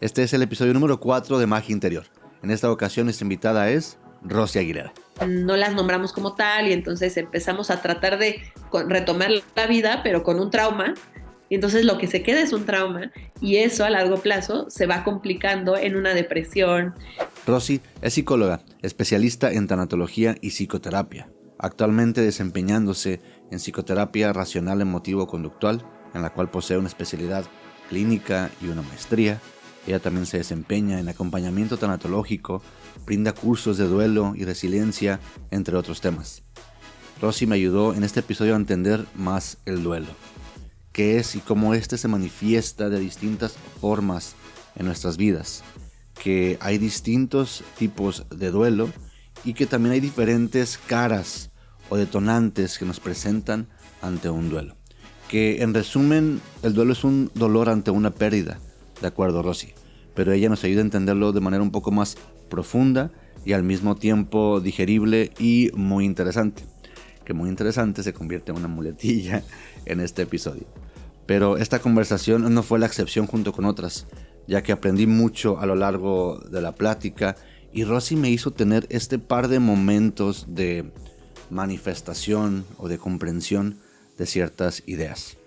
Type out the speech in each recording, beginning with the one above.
Este es el episodio número 4 de Magia Interior. En esta ocasión nuestra invitada es Rosy Aguilera. No las nombramos como tal y entonces empezamos a tratar de retomar la vida, pero con un trauma. Y entonces lo que se queda es un trauma y eso a largo plazo se va complicando en una depresión. Rosy es psicóloga, especialista en tanatología y psicoterapia, actualmente desempeñándose en psicoterapia racional emotivo-conductual, en la cual posee una especialidad clínica y una maestría. Ella también se desempeña en acompañamiento tanatológico, brinda cursos de duelo y resiliencia, entre otros temas. Rosy me ayudó en este episodio a entender más el duelo, qué es y cómo este se manifiesta de distintas formas en nuestras vidas, que hay distintos tipos de duelo y que también hay diferentes caras o detonantes que nos presentan ante un duelo. Que en resumen, el duelo es un dolor ante una pérdida, de acuerdo, Rosy, pero ella nos ayuda a entenderlo de manera un poco más profunda y al mismo tiempo digerible y muy interesante. Que muy interesante se convierte en una muletilla en este episodio. Pero esta conversación no fue la excepción junto con otras, ya que aprendí mucho a lo largo de la plática y Rosy me hizo tener este par de momentos de manifestación o de comprensión de ciertas ideas.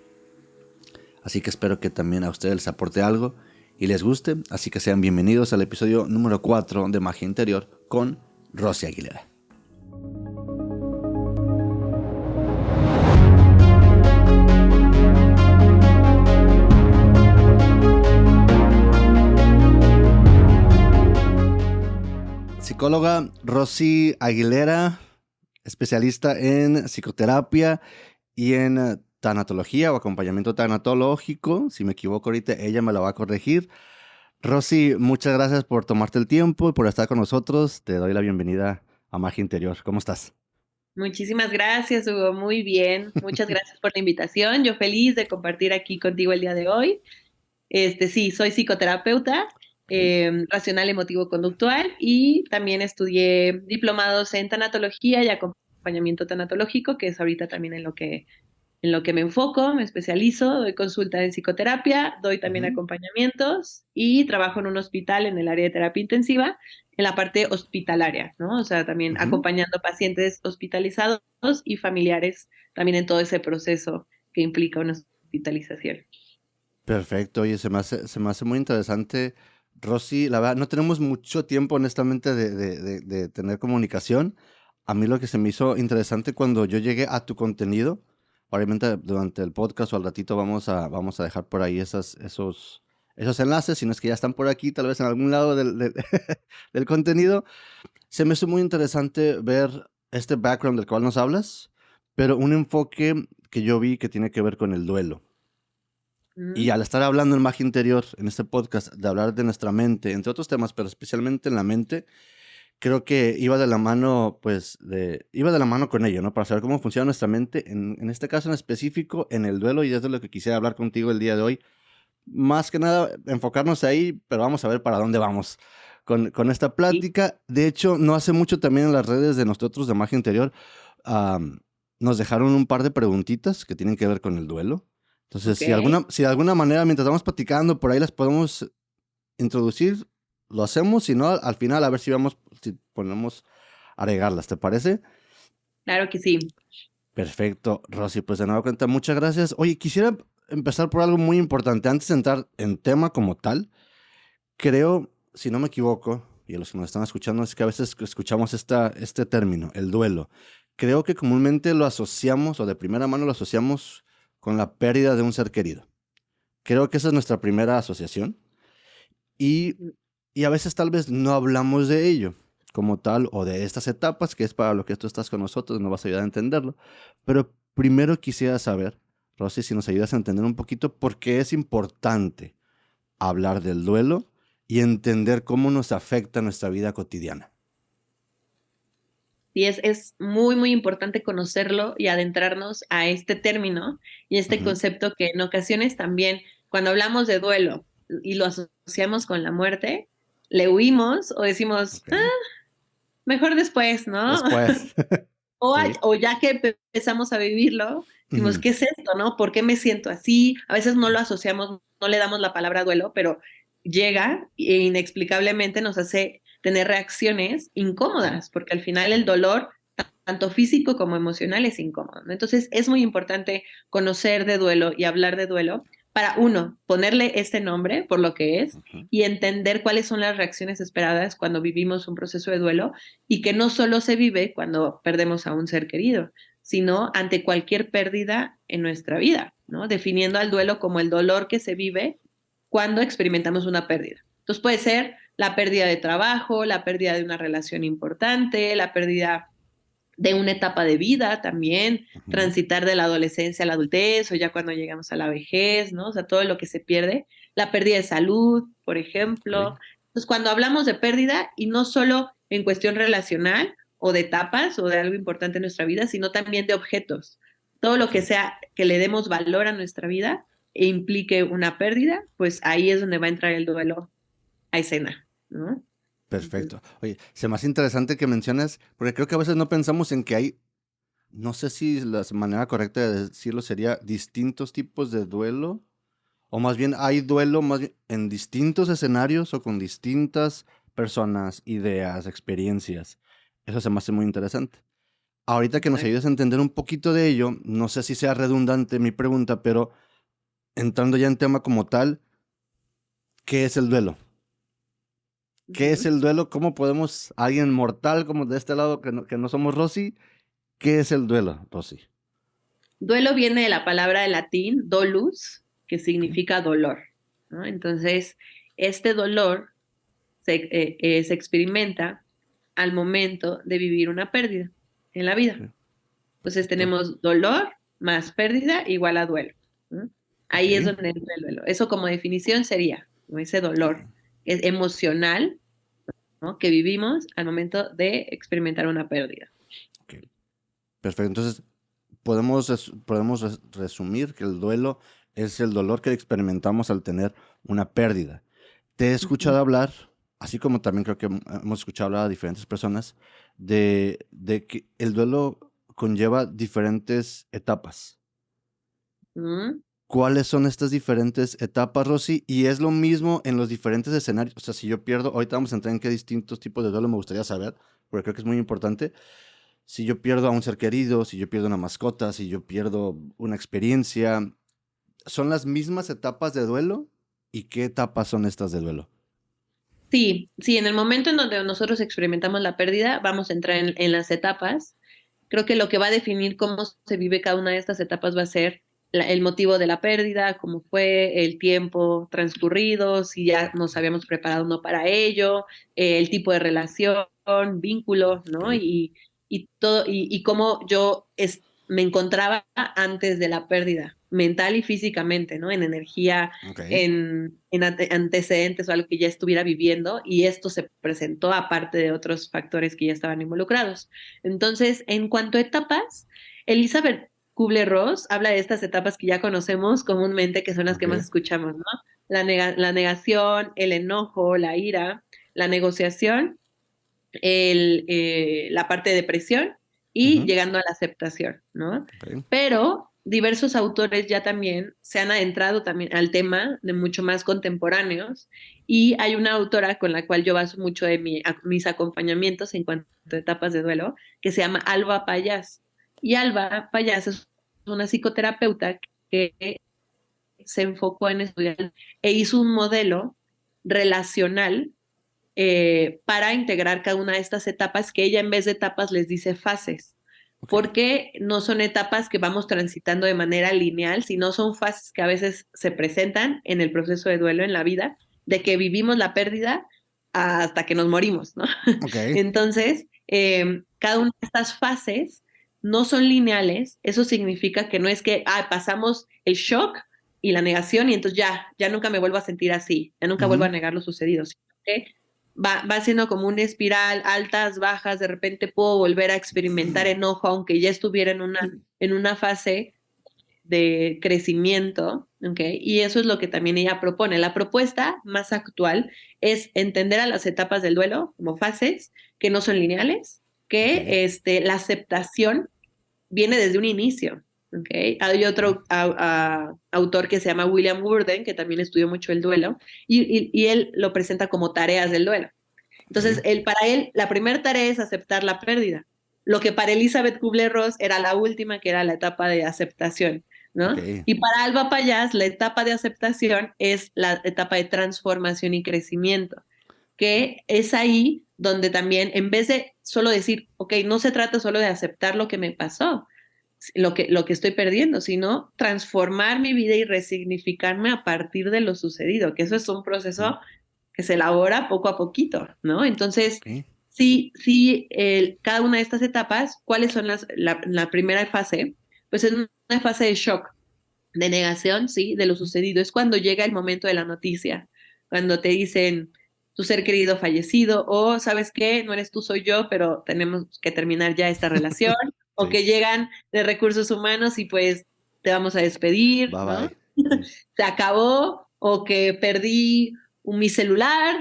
Así que espero que también a ustedes les aporte algo y les guste, así que sean bienvenidos al episodio número 4 de Magia Interior con Rosy Aguilera. Psicóloga Rosy Aguilera, especialista en psicoterapia y en tanatología o acompañamiento tanatológico. Si me equivoco ahorita, ella me la va a corregir. Rosy, muchas gracias por tomarte el tiempo y por estar con nosotros. Te doy la bienvenida a Magia Interior. ¿Cómo estás? Muchísimas gracias, Hugo. Muy bien. Muchas gracias por la invitación. Yo feliz de compartir aquí contigo el día de hoy. Sí, soy psicoterapeuta, Okay. racional emotivo conductual y también estudié diplomados en tanatología y acompañamiento tanatológico, que es ahorita también en lo que me enfoco, me especializo, doy consulta en psicoterapia, doy también Uh-huh. acompañamientos y trabajo en un hospital en el área de terapia intensiva, en la parte hospitalaria, ¿no? O sea, también Uh-huh. acompañando pacientes hospitalizados y familiares también en todo ese proceso que implica una hospitalización. Perfecto, oye, se me hace muy interesante. Rosy, la verdad, no tenemos mucho tiempo, honestamente, de tener comunicación. A mí lo que se me hizo interesante cuando yo llegué a tu contenido, obviamente durante el podcast o al ratito vamos a dejar por ahí esos enlaces, si no es que ya están por aquí, tal vez en algún lado del contenido. Se me hizo muy interesante ver este background del cual nos hablas, pero un enfoque que yo vi que tiene que ver con el duelo. Y al estar hablando en Magia Interior, en este podcast, de hablar de nuestra mente, entre otros temas, pero especialmente en la mente, creo que iba de la mano, iba de la mano con ello, ¿no? Para saber cómo funciona nuestra mente, en este caso en específico, en el duelo, y es de lo que quisiera hablar contigo el día de hoy. Más que nada, enfocarnos ahí, pero vamos a ver para dónde vamos con esta Sí, plática. De hecho, no hace mucho también en las redes de nosotros de Magia Interior, am, nos dejaron un par de preguntitas que tienen que ver con el duelo. Entonces, ok. si de alguna manera, mientras vamos platicando, por ahí las podemos introducir, lo hacemos. Si no, al final, a ver si ponemos a regarlas, ¿te parece? Claro que sí. Perfecto, Rosy, pues de nuevo cuenta, muchas gracias. Oye, quisiera empezar por algo muy importante. Antes de entrar en tema como tal, creo, si no me equivoco, y a los que nos están escuchando, es que a veces escuchamos este término, el duelo. Creo que comúnmente lo asociamos, o de primera mano lo asociamos con la pérdida de un ser querido. Creo que esa es nuestra primera asociación y, y a veces tal vez no hablamos de ello como tal o de estas etapas, que es para lo que tú estás con nosotros, nos vas a ayudar a entenderlo. Pero primero quisiera saber, Rosy, si nos ayudas a entender un poquito por qué es importante hablar del duelo y entender cómo nos afecta nuestra vida cotidiana. Y es muy, muy importante conocerlo y adentrarnos a este término y este Ujú. concepto que en ocasiones también, cuando hablamos de duelo y lo asociamos con la muerte, le huimos o decimos, Ok. ah, mejor después, ¿no? Después. Sí. O ya que empezamos a vivirlo, decimos, Ujú. ¿qué es esto, no? ¿Por qué me siento así? A veces no lo asociamos, no le damos la palabra duelo, pero llega e inexplicablemente nos hace tener reacciones incómodas, porque al final el dolor, tanto físico como emocional, es incómodo, ¿no? Entonces es muy importante conocer de duelo y hablar de duelo para, uno, ponerle este nombre por lo que es Ujú. y entender cuáles son las reacciones esperadas cuando vivimos un proceso de duelo y que no solo se vive cuando perdemos a un ser querido, sino ante cualquier pérdida en nuestra vida, ¿no? Definiendo al duelo como el dolor que se vive cuando experimentamos una pérdida. Entonces puede ser la pérdida de trabajo, la pérdida de una relación importante, la pérdida de una etapa de vida también, Ujú. transitar de la adolescencia a la adultez o ya cuando llegamos a la vejez, ¿no? O sea, todo lo que se pierde, la pérdida de salud, por ejemplo. Ok. Entonces, cuando hablamos de pérdida, y no solo en cuestión relacional o de etapas o de algo importante en nuestra vida, sino también de objetos. Todo lo que Sí. sea que le demos valor a nuestra vida e implique una pérdida, pues ahí es donde va a entrar el duelo a escena, ¿no? Perfecto. Oye, se me hace interesante que menciones, porque creo que a veces no pensamos en que hay, no sé si la manera correcta de decirlo sería distintos tipos de duelo, o más bien hay duelo más bien en distintos escenarios o con distintas personas, ideas, experiencias. Eso se me hace muy interesante. Ahorita que nos Exacto. ayudes a entender un poquito de ello, no sé si sea redundante mi pregunta, pero entrando ya en tema como tal, ¿qué es el duelo? ¿Qué es Ujú. el duelo? ¿Cómo podemos, alguien mortal como de este lado que no somos Rosy, qué es el duelo, Rosy? Duelo viene de la palabra de latín dolus, que Ok, significa dolor, ¿no? Entonces, este dolor se experimenta al momento de vivir una pérdida en la vida. ok, Entonces, perfecto. tenemos dolor más pérdida igual a duelo, ¿no? Ok, Ahí es donde entra el duelo. Eso como definición sería, ¿no? Ese dolor es emocional, ¿no? Que vivimos al momento de experimentar una pérdida. ok, perfecto. Entonces, podemos resumir que el duelo es el dolor que experimentamos al tener una pérdida. Te he escuchado Ujú. hablar, así como también creo que hemos escuchado hablar a diferentes personas, de que el duelo conlleva diferentes etapas. Ujú. ¿Cuáles son estas diferentes etapas, Rosy? Y es lo mismo en los diferentes escenarios. O sea, si yo pierdo, ahorita vamos a entrar en qué distintos tipos de duelo me gustaría saber, porque creo que es muy importante. Si yo pierdo a un ser querido, si yo pierdo una mascota, si yo pierdo una experiencia, ¿son las mismas etapas de duelo? ¿Y qué etapas son estas de duelo? Sí, sí, en el momento en donde nosotros experimentamos la pérdida, vamos a entrar en las etapas. Creo que lo que va a definir cómo se vive cada una de estas etapas va a ser el motivo de la pérdida, cómo fue, el tiempo transcurrido, si ya nos habíamos preparado o no para ello, el tipo de relación, vínculo, ¿no? Ok, Y todo, y cómo yo me encontraba antes de la pérdida, mental y físicamente, ¿no? En energía, ok, en antecedentes o algo que ya estuviera viviendo, y esto se presentó aparte de otros factores que ya estaban involucrados. Entonces, en cuanto a etapas, Elizabeth Kubler-Ross habla de estas etapas que ya conocemos comúnmente, que son las que ok, más escuchamos, ¿no? La negación, el enojo, la ira, la negociación, la parte de depresión y ujú, llegando a la aceptación, ¿no? ok, Pero diversos autores ya también se han adentrado también al tema de mucho más contemporáneos y hay una autora con la cual yo baso mucho de mis acompañamientos en cuanto a etapas de duelo que se llama Alba Payás. Y Alba Payás es una psicoterapeuta que se enfocó en estudiar e hizo un modelo relacional para integrar cada una de estas etapas, que ella en vez de etapas les dice fases, ok, porque no son etapas que vamos transitando de manera lineal, sino son fases que a veces se presentan en el proceso de duelo en la vida, de que vivimos la pérdida hasta que nos morimos, ¿no? ok, Entonces, cada una de estas fases no son lineales, eso significa que no es que pasamos el shock y la negación y entonces ya nunca me vuelvo a sentir así, ya nunca vuelvo a ujú, negar lo sucedido, sino que va siendo como una espiral, altas, bajas, de repente puedo volver a experimentar enojo, aunque ya estuviera en una fase de crecimiento, ¿ok? Y eso es lo que también ella propone. La propuesta más actual es entender a las etapas del duelo como fases que no son lineales, ok, que la aceptación viene desde un inicio, ¿ok? Hay otro autor que se llama William Burden, que también estudió mucho el duelo, y él lo presenta como tareas del duelo. Entonces, Ok. para él, la primera tarea es aceptar la pérdida. Lo que para Elizabeth Kubler-Ross era la última, que era la etapa de aceptación, Ok. ¿no? Y para Alba Payás, la etapa de aceptación es la etapa de transformación y crecimiento, que es ahí donde también, en vez de solo decir, ok, no se trata solo de aceptar lo que me pasó, lo que estoy perdiendo, sino transformar mi vida y resignificarme a partir de lo sucedido, que eso es un Mm, proceso que se elabora poco a poquito, ¿no? Entonces, ok. sí, sí, cada una de estas etapas, ¿cuáles son la primera fase? Pues es una fase de shock, de negación, sí, de lo sucedido. Es cuando llega el momento de la noticia, cuando te dicen tu ser querido fallecido o, ¿sabes qué? No eres tú, soy yo, pero tenemos que terminar ya esta relación, o Sí. que llegan de recursos humanos y pues te vamos a despedir, Bye ¿no? bye. Mm, Se acabó, o que perdí mi celular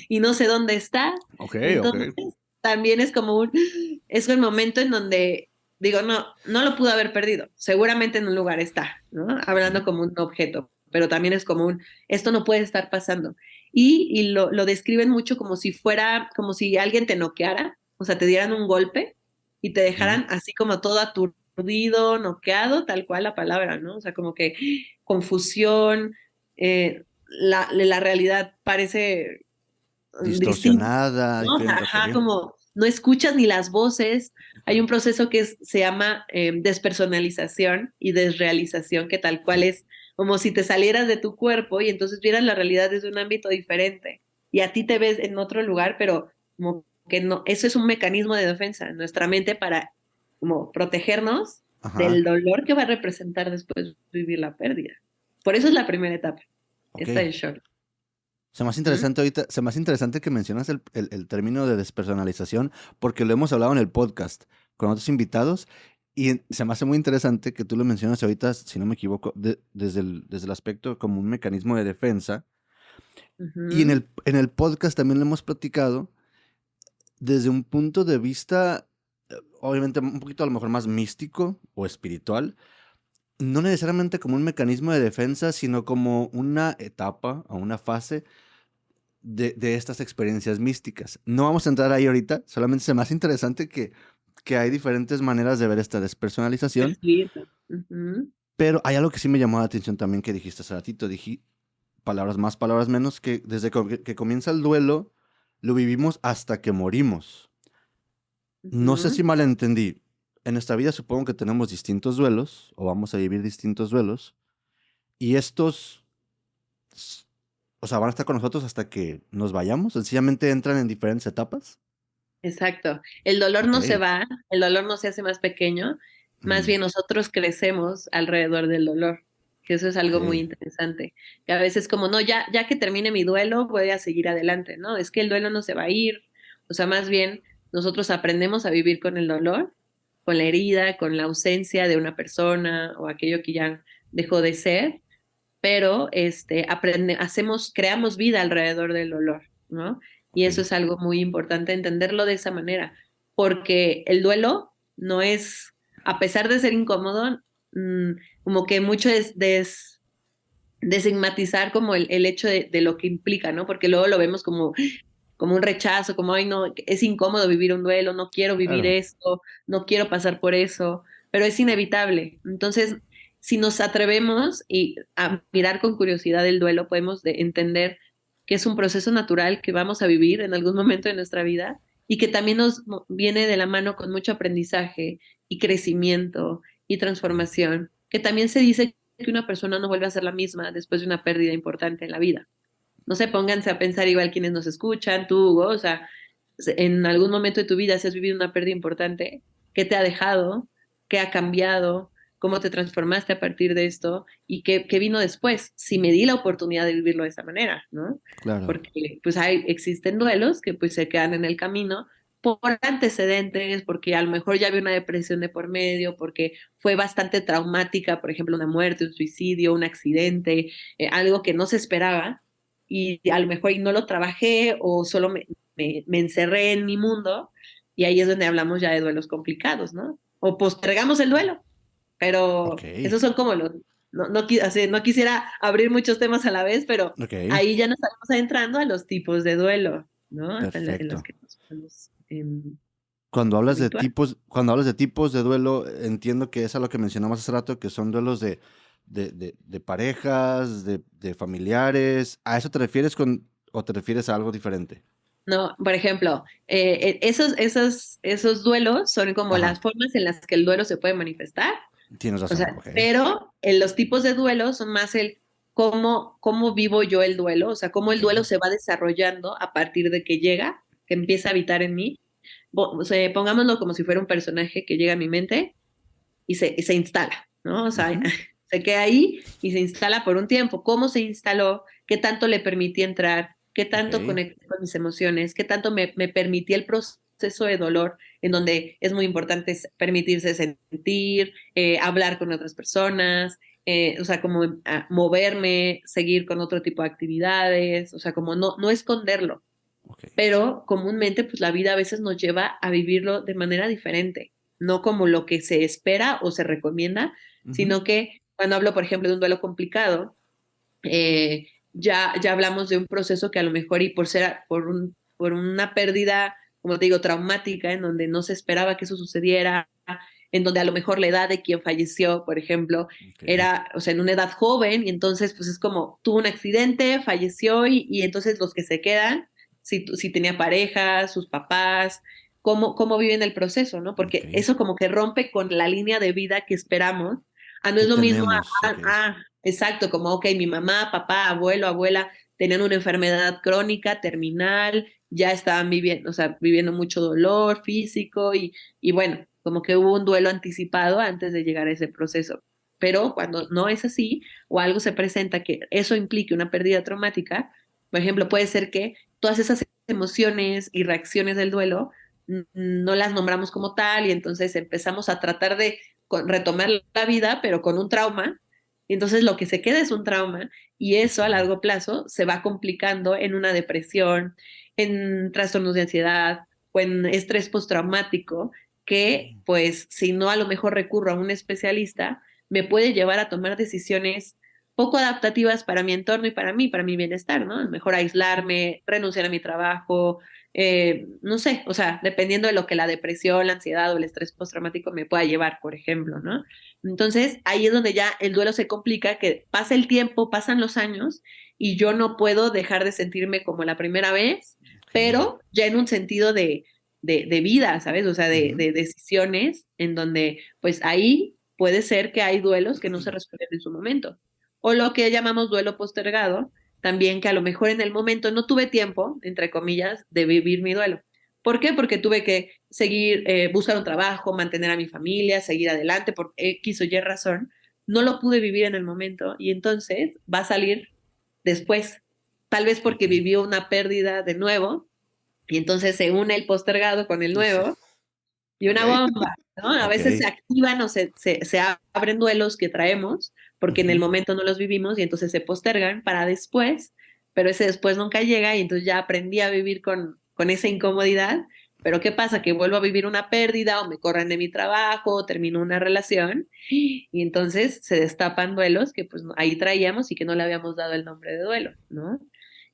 y no sé dónde está. ok, ok. Entonces, también es el momento en donde digo, no, no lo pudo haber perdido. Seguramente en un lugar está, ¿no? Ujú. Hablando como un objeto, pero también es como esto no puede estar pasando. Y lo describen mucho como si fuera, como si alguien te noqueara, o sea, te dieran un golpe y te Ujú. dejaran así como todo aturdido, noqueado, tal cual la palabra, ¿no? O sea, como que confusión, la realidad parece distinta, Distorsionada, ¿no? diferente. Ok. Ajá, como no escuchas ni las voces. Hay un proceso que se llama despersonalización y desrealización, que tal cual es como si te salieras de tu cuerpo y entonces vieras la realidad desde un ámbito diferente. Y a ti te ves en otro lugar, pero como que no, eso es un mecanismo de defensa en nuestra mente para como protegernos Ajá. del dolor que va a representar después vivir la pérdida. Por eso es la primera etapa, Ok. esta es shock. Se me hace ¿Mm? interesante ahorita, se me hace interesante que mencionas el término de despersonalización, porque lo hemos hablado en el podcast con otros invitados, y se me hace muy interesante que tú lo mencionas ahorita, si no me equivoco, desde el aspecto como un mecanismo de defensa. Y en Ujú. el podcast también lo hemos platicado desde un punto de vista, obviamente un poquito a lo mejor más místico o espiritual, no necesariamente como un mecanismo de defensa, sino como una etapa o una fase de estas experiencias místicas. No vamos a entrar ahí ahorita, solamente se me hace interesante que hay diferentes maneras de ver esta despersonalización, Percibirlo. Ujú. pero hay algo que sí me llamó la atención también que dijiste hace ratito, dije palabras más, palabras menos, que desde que comienza el duelo, lo vivimos hasta que morimos. No sé si Ujú. malentendí. En esta vida supongo que tenemos distintos duelos, o vamos a vivir distintos duelos, y estos, s- o sea, van a estar con nosotros hasta que nos vayamos, sencillamente entran en diferentes etapas. Exacto. El dolor Ok. no se va, el dolor no se hace más pequeño, más Mm, bien nosotros crecemos alrededor del dolor, que eso es algo muy ok. interesante. Que a veces como, no, ya que termine mi duelo, voy a seguir adelante, ¿no? Es que el duelo no se va a ir, o sea, más bien nosotros aprendemos a vivir con el dolor, con la herida, con la ausencia de una persona o aquello que ya dejó de ser, pero creamos vida alrededor del dolor, ¿no? Y Ok. eso es algo muy importante entenderlo de esa manera, porque el duelo no es, a pesar de ser incómodo, mm, como que mucho es desigmatizar como el hecho de lo que implica, ¿no? Porque luego lo vemos como un rechazo, como, ay, no, es incómodo vivir un duelo, no quiero vivir Claro. esto, no quiero pasar por eso, pero es inevitable. Entonces, si nos atrevemos a mirar con curiosidad el duelo, podemos entender que es un proceso natural que vamos a vivir en algún momento de nuestra vida y que también nos viene de la mano con mucho aprendizaje y crecimiento y Ok. transformación, que también se dice que una persona no vuelve a ser la misma después de una pérdida importante en la vida. No sé, pónganse a pensar igual quienes nos escuchan, tú, Hugo, o sea, en algún momento de tu vida si has vivido una pérdida importante, ¿qué te ha dejado? ¿Qué ha cambiado? ¿Cómo te transformaste a partir de esto? ¿Y qué vino después? Si me di la oportunidad de vivirlo de esa manera, ¿no? Claro. Porque pues existen duelos que pues se quedan en el camino por antecedentes, porque a lo mejor ya había una depresión de por medio, porque fue bastante traumática, por ejemplo, una muerte, un suicidio, un accidente, algo que no se esperaba y a lo mejor y no lo trabajé o solo me encerré en mi mundo y ahí es donde hablamos ya de duelos complicados, ¿no? O postergamos el duelo. pero Ok, esos son como los, así, no quisiera abrir muchos temas a la vez, pero ok, ahí ya nos estamos adentrando a los tipos de duelo, ¿no? En los perfecto. que nos podemos habituar. Cuando hablas de tipos de duelo, entiendo que es a lo que mencionamos hace rato, que son duelos de parejas, de familiares. ¿A eso te refieres o te refieres a algo diferente? No, por ejemplo, esos duelos son como Ajá, las formas en las que el duelo se puede manifestar. tienes O sea, razón, ok. pero en los tipos de duelo son más el cómo vivo yo el duelo, o sea, cómo el Ok, duelo se va desarrollando a partir de que llega, que empieza a habitar en mí. O sea, pongámoslo como si fuera un personaje que llega a mi mente y se instala, ¿no? O sea, ujú, se queda ahí y se instala por un tiempo. ¿Cómo se instaló? ¿Qué tanto le permití entrar? ¿Qué tanto ok, conecté con mis emociones? ¿Qué tanto me permití el proceso de dolor, en donde es muy importante permitirse sentir, hablar con otras personas, o sea, como moverme, seguir con otro tipo de actividades, o sea, como no esconderlo, ok. pero comúnmente pues la vida a veces nos lleva a vivirlo de manera diferente, no como lo que se espera o se recomienda, Ujú, sino que cuando hablo, por ejemplo, de un duelo complicado, ya hablamos de un proceso que a lo mejor y por una pérdida, como te digo, traumática, en donde no se esperaba que eso sucediera, en donde a lo mejor la edad de quien falleció, por ejemplo, ok, era, o sea, en una edad joven, y entonces pues es como tuvo un accidente, falleció, y entonces los que se quedan, si tenía pareja, sus papás, cómo viven el proceso, ¿no? ok. Porque eso como que rompe con la línea de vida que esperamos. No ¿Qué es lo mismo tenemos? Ok. exacto, como, ok, mi mamá, papá, abuelo, abuela tenían una enfermedad crónica, terminal, ya estaban viviendo, o sea, viviendo mucho dolor físico, y bueno, como que hubo un duelo anticipado antes de llegar a ese proceso. Pero cuando no es así, o algo se presenta que eso implique una pérdida traumática, por ejemplo, puede ser que todas esas emociones y reacciones del duelo no las nombramos como tal, y entonces empezamos a tratar de retomar la vida, pero con un trauma, y entonces lo que se queda es un trauma, y Ok, eso a largo plazo se va complicando en una depresión, en trastornos de ansiedad o en estrés postraumático, que pues si no a lo mejor recurro a un especialista, me puede llevar a tomar decisiones poco adaptativas para mi entorno y para mí, para mi bienestar, ¿no? A lo mejor aislarme, renunciar a mi trabajo, no sé, o sea, dependiendo de lo que la depresión, la ansiedad o el estrés postraumático me pueda llevar, por ejemplo, ¿no? Entonces, ahí es donde ya el duelo se complica, que pasa el tiempo, pasan los años, y yo no puedo dejar de sentirme como la primera vez, ok. pero ya en un sentido de vida, ¿sabes? O sea, Ujú, de decisiones en donde, pues ahí puede ser que hay duelos que no se resuelven en su momento. O lo que llamamos duelo postergado, también que a lo mejor en el momento no tuve tiempo, entre comillas, de vivir mi duelo. ¿Por qué? Porque tuve que seguir, buscar un trabajo, mantener a mi familia, seguir adelante por X o Y razón. No lo pude vivir en el momento, y entonces va a salir después, tal vez porque ok. vivió una pérdida de nuevo, y entonces se une el postergado con el Sí. nuevo, y Ok, una bomba, ¿no? A ok. veces se activan o se abren duelos que traemos porque en el Ujú, momento no los vivimos, y entonces se postergan para después, pero ese después nunca llega, y entonces ya aprendí a vivir con esa incomodidad. Pero ¿qué pasa? Que vuelvo a vivir una pérdida, o me corren de mi trabajo, o termino una relación, y entonces se destapan duelos que pues ahí traíamos y que no le habíamos dado el nombre de duelo, ¿no?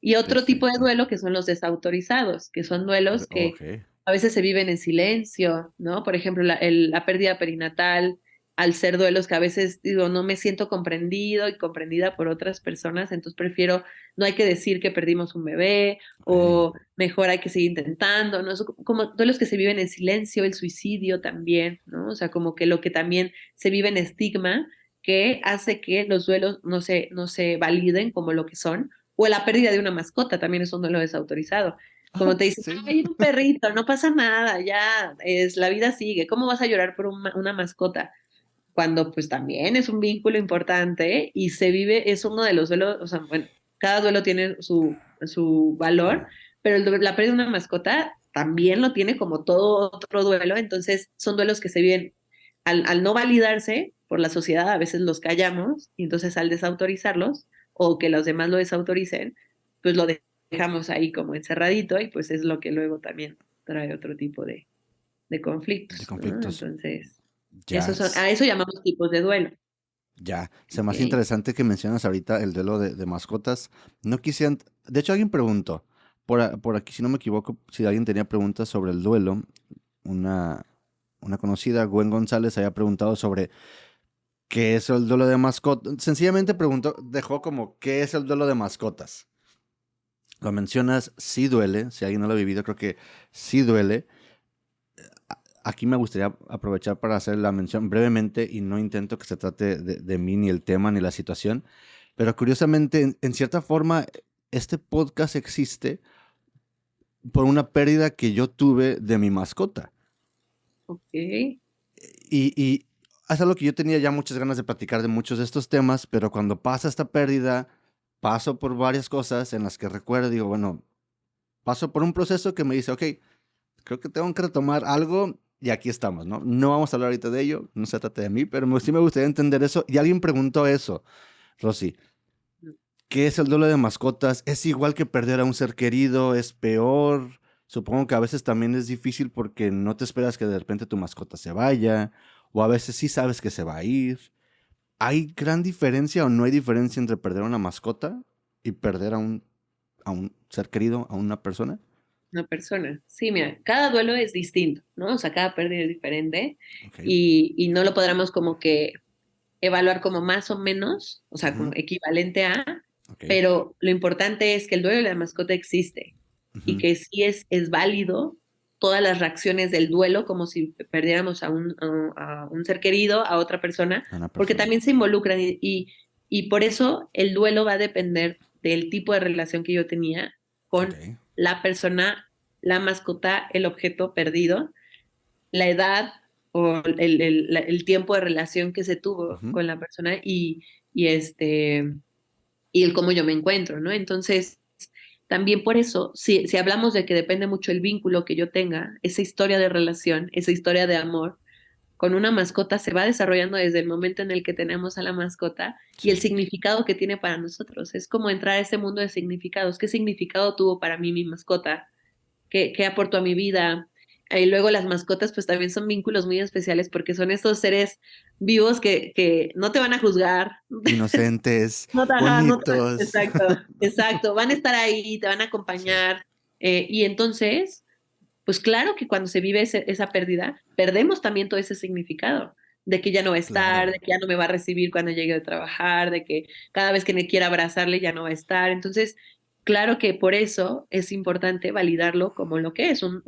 Y otro tipo de perfecto. duelo que son los desautorizados, que son duelos que Ok. a veces se viven en silencio, ¿no? Por ejemplo, la pérdida perinatal, al ser duelos que a veces digo, no me siento comprendido y comprendida por otras personas, entonces prefiero, no hay que decir que perdimos un bebé, Ok. o mejor hay que seguir intentando, ¿no? Como duelos que se viven en silencio, el suicidio también, ¿no? O sea, como que lo que también se vive en estigma, que hace que los duelos no se validen como lo que son, o la pérdida de una mascota también es un duelo desautorizado. Como te dicen, Sí. ay, un perrito, no pasa nada, ya, la vida sigue. ¿Cómo vas a llorar por una mascota? Cuando pues también es un vínculo importante y se vive, es uno de los duelos, o sea, bueno, cada duelo tiene su valor, pero la pérdida de una mascota también lo tiene como todo otro duelo, entonces son duelos que se viven al no validarse por la sociedad, a veces los callamos, y entonces al desautorizarlos, o que los demás lo desautoricen, pues lo dejamos ahí como encerradito, y pues es lo que luego también trae otro tipo de De conflictos, ¿no? conflictos. Entonces... Ya, A eso llamamos tipos de duelo. ya. Se me hace Ok. interesante que mencionas ahorita el duelo de mascotas. No quisieran. De hecho, alguien preguntó. Por aquí, si no me equivoco, si alguien tenía preguntas sobre el duelo, una, una conocida, Gwen González, había preguntado sobre qué es el duelo de mascotas. Sencillamente preguntó, dejó como, ¿qué es el duelo de mascotas? Lo mencionas, sí duele. Si alguien no lo ha vivido, creo que sí duele. Aquí me gustaría aprovechar para hacer la mención brevemente y no intento que se trate de mí, ni el tema, ni la situación. Pero curiosamente, en cierta forma, este podcast existe por una pérdida que yo tuve de mi mascota. Ok. Y es algo que yo tenía ya muchas ganas de platicar de muchos de estos temas, pero cuando pasa esta pérdida, paso por varias cosas en las que recuerdo, digo, bueno, paso por un proceso que me dice, ok, creo que tengo que retomar algo y aquí estamos, ¿no? No vamos a hablar ahorita de ello, no se trata de mí, pero sí me gustaría entender eso. Y alguien preguntó eso, Rosy, ¿qué es el duelo de mascotas? ¿Es igual que perder a un ser querido? ¿Es peor? Supongo que a veces también es difícil porque no te esperas que de repente tu mascota se vaya, o a veces sí sabes que se va a ir. ¿Hay gran diferencia o no hay diferencia entre perder a una mascota y perder a un ser querido, a una persona? Una persona. Sí, mira, cada duelo es distinto, ¿no? O sea, cada pérdida es diferente Ok. y no lo podremos como que evaluar como más o menos, o sea, como Ujú. equivalente a, Ok. pero lo importante es que el duelo de la mascota existe y Ujú. que sí es válido todas las reacciones del duelo, como si perdiéramos a un ser querido, a otra persona, A una porque persona. también se involucran y por eso el duelo va a depender del tipo de relación que yo tenía Ok. con la persona, la mascota, el objeto perdido, la edad o el tiempo de relación que se tuvo Ujú. con la persona y y el cómo yo me encuentro, ¿no? Entonces, también por eso, si hablamos de que depende mucho el vínculo que yo tenga, esa historia de relación, esa historia de amor, con una mascota se va desarrollando desde el momento en el que tenemos a la mascota y el Sí. significado que tiene para nosotros. Es como entrar a ese mundo de significados. ¿Qué significado tuvo para mí mi mascota? ¿Qué aportó a mi vida? Y luego las mascotas pues también son vínculos muy especiales porque son esos seres vivos que no te van a juzgar, Inocentes, ajá, bonitos. exacto, exacto, van a estar ahí, te van a Sí, acompañar y entonces pues claro que cuando se vive esa pérdida, perdemos también todo ese significado de que ya no va a estar, de claro. que ya no me va a recibir cuando llegue de trabajar, de que cada vez que me quiera abrazarle ya no va a estar. Entonces, claro que por eso es importante validarlo como lo que es, un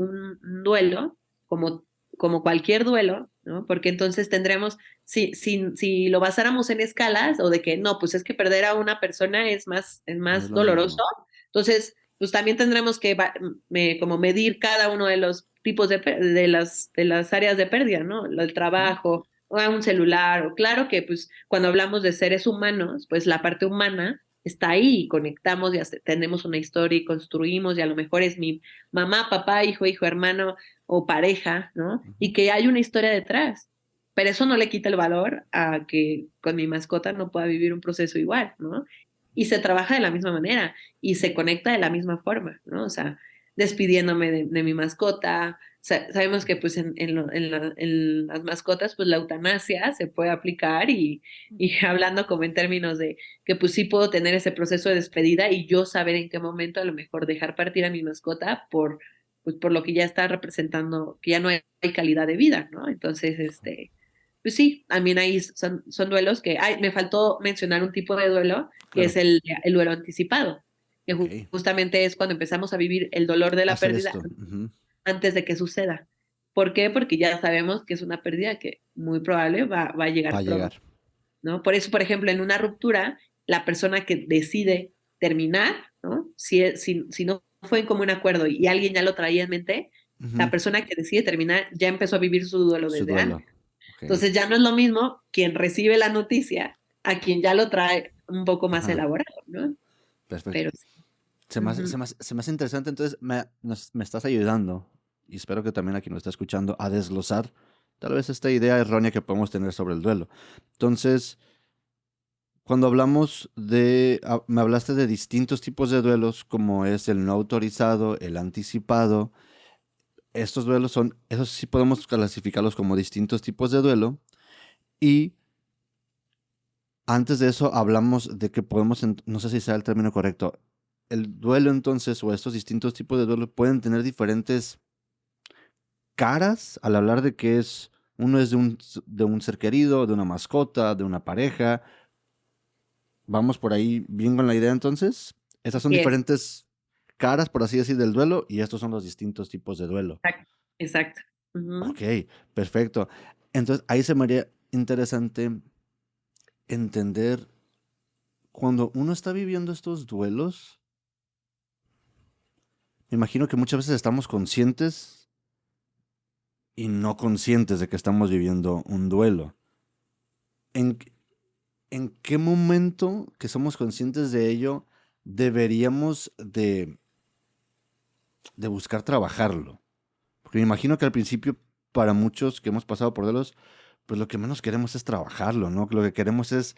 duelo, como, como cualquier duelo, ¿no? Porque entonces tendremos, si lo basáramos en escalas o de que no, pues es que perder a una persona es No es más lo doloroso, mismo. entonces pues también tendremos que como medir cada uno de los tipos de las áreas de pérdida, ¿no? El Ujú. trabajo, o un celular, o claro que pues cuando hablamos de seres humanos, pues la parte humana está ahí y conectamos y tenemos una historia y construimos y a lo mejor es mi mamá, papá, hijo, hermano o pareja, ¿no? Y Ujú. que hay una historia detrás. Pero eso no le quita el valor a que con mi mascota no pueda vivir un proceso igual, ¿no? Y se trabaja de la misma manera y se conecta de la misma forma, ¿no? O sea, despidiéndome de mi mascota. Sabemos que pues en las mascotas pues la eutanasia se puede aplicar y hablando como en términos de que pues sí puedo tener ese proceso de despedida y yo saber en qué momento a lo mejor dejar partir a mi mascota pues por lo que ya está representando, que ya no hay calidad de vida, ¿no? Entonces, pues sí, también ahí son duelos que, ay, me faltó mencionar un tipo de duelo que es Claro. el duelo anticipado, que Ok. justamente es cuando empezamos a vivir el dolor de la Hacer pérdida esto. Ujú. antes de que suceda. ¿Por qué? Porque ya sabemos que es una pérdida que muy probable va a Va a llegar pronto, llegar. ¿no? Por eso, por ejemplo, en una ruptura, la persona que decide terminar, ¿no? Si no fue en común acuerdo y alguien ya lo traía en mente, la Ujú. persona que decide terminar ya empezó a vivir su duelo Su desde antes. duelo. Ok. Entonces ya no es lo mismo quien recibe la noticia a quien ya lo trae un poco más Ajá. elaborado, ¿no? Perfecto. Pero sí. Se Ujú. me se me hace interesante, entonces me estás ayudando, y espero que también a quien nos está escuchando, a desglosar tal vez esta idea errónea que podemos tener sobre el duelo. Entonces, cuando hablamos me hablaste de distintos tipos de duelos, como es el no autorizado, el anticipado, estos duelos son, esos sí podemos clasificarlos como distintos tipos de duelo. Y antes de eso hablamos de que podemos, no sé si sea el término correcto, el duelo entonces o estos distintos tipos de duelo pueden tener diferentes caras al hablar de que es, uno es de un ser querido, de una mascota, de una pareja. Vamos por ahí bien con la idea entonces. Estas son Y es, diferentes caras, por así decir, del duelo y estos son los distintos tipos de duelo. exacto, exacto. Ujú. Ok, perfecto. Entonces ahí se me haría interesante entender cuando uno está viviendo estos duelos. Me imagino que muchas veces estamos conscientes y no conscientes de que estamos viviendo un duelo. ¿En, en qué momento que somos conscientes de ello deberíamos de buscar trabajarlo? Porque me imagino que al principio, para muchos que hemos pasado por duelos, pues lo que menos queremos es trabajarlo, ¿no? Lo que queremos es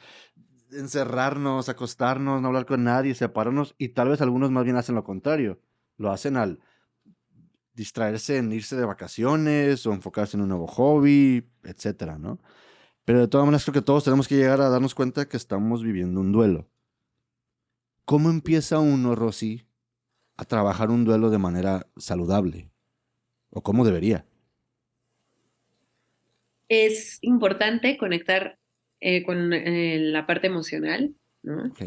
encerrarnos, acostarnos, no hablar con nadie, separarnos, y tal vez algunos más bien hacen lo contrario. Lo hacen al distraerse en irse de vacaciones o enfocarse en un nuevo hobby, etcétera, ¿no? Pero de todas maneras creo que todos tenemos que llegar a darnos cuenta que estamos viviendo un duelo. ¿Cómo empieza uno, Rosy, a trabajar un duelo de manera saludable? ¿O cómo debería? Es importante conectar con la parte emocional, ¿no? Ok.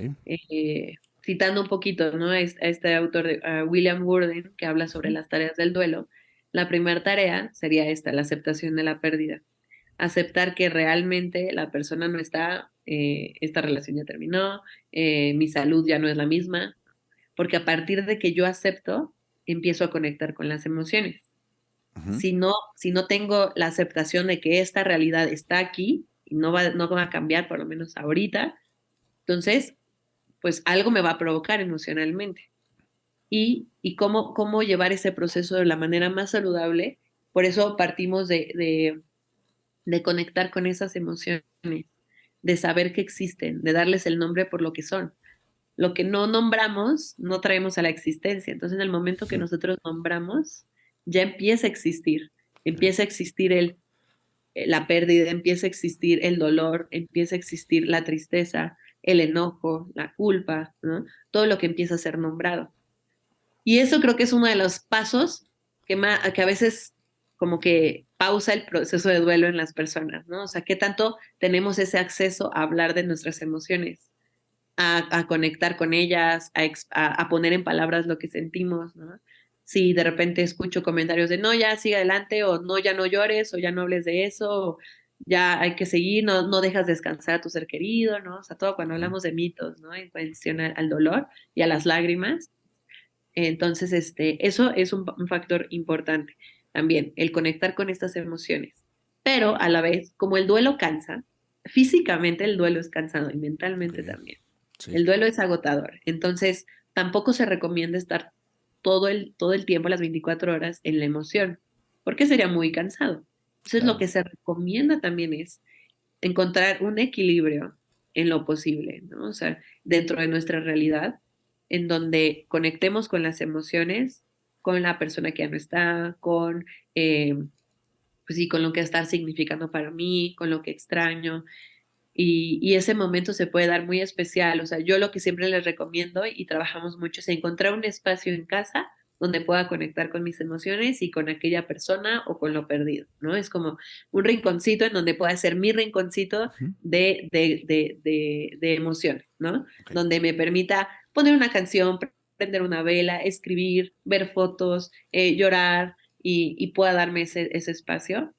Citando un poquito, ¿no? A este autor, a William Gurdon, que habla sobre Ujú, las tareas del duelo. La primera tarea sería esta, la aceptación de la pérdida. Aceptar que realmente la persona no está, esta relación ya terminó, mi salud ya no es la misma, porque a partir de que yo acepto, empiezo a conectar con las emociones. ujú, Si no tengo la aceptación de que esta realidad está aquí y no va a cambiar, por lo menos ahorita, entonces, pues algo me va a provocar emocionalmente. Y cómo llevar ese proceso de la manera más saludable. Por eso partimos de conectar con esas emociones, de saber que existen, de darles el nombre por lo que son. Lo que no nombramos, no traemos a la existencia. Entonces, en el momento que ujú. nosotros nombramos, ya Ok. empieza a existir la pérdida, empieza a existir el dolor, empieza a existir la tristeza, el enojo, la culpa, ¿no? Todo lo que empieza a ser nombrado. Y eso creo que es uno de los pasos que a veces como que pausa el proceso de duelo en las personas, ¿no? O sea, ¿qué tanto tenemos ese acceso a hablar de nuestras emociones, a conectar con ellas, a poner en palabras lo que sentimos, ¿no? Si de repente escucho comentarios de no, ya sigue adelante, o no, ya no llores, o ya no hables de eso, o ya hay que seguir, no dejas descansar a tu ser querido, ¿no? O sea, todo cuando Ujú. hablamos de mitos, ¿no? En cuestión al dolor y a las lágrimas. Entonces, eso es un factor importante también, el conectar con estas emociones. Pero a la vez, como el duelo cansa, físicamente el duelo es cansado y Ok. mentalmente también. Sí, El duelo es agotador. Entonces, tampoco se recomienda estar todo el tiempo, las 24 horas, en la emoción, porque sería muy cansado. Entonces, lo claro. que se recomienda también es encontrar un equilibrio en lo posible, ¿no? O sea, dentro de nuestra realidad, en donde conectemos con las emociones, con la persona que ya no está, eh, pues sí, con lo que está significando para mí, con lo que extraño. Y ese momento se puede dar muy especial. O sea, yo lo que siempre les recomiendo y trabajamos mucho es encontrar un espacio en casa donde pueda conectar con mis emociones y con aquella persona o con lo perdido, ¿no? Es como un rinconcito en donde pueda ser mi rinconcito Ujú. de emociones, ¿no? Ok. Donde me permita poner una canción, prender una vela, escribir, ver fotos, llorar y pueda darme ese espacio.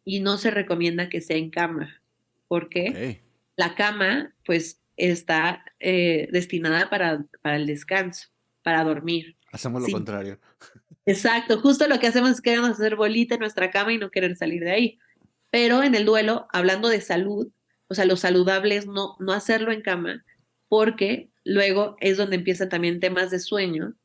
Y no se recomienda que sea en cama. ¿Por qué? Ok. La cama, pues, está destinada para el descanso, para dormir. Hacemos lo Sí, contrario. exacto. Justo lo que hacemos es queremos hacer bolita en nuestra cama y no querer salir de ahí. Pero en el duelo, hablando de salud, o sea, lo saludable es no hacerlo en cama, porque luego es donde empiezan también temas de sueño,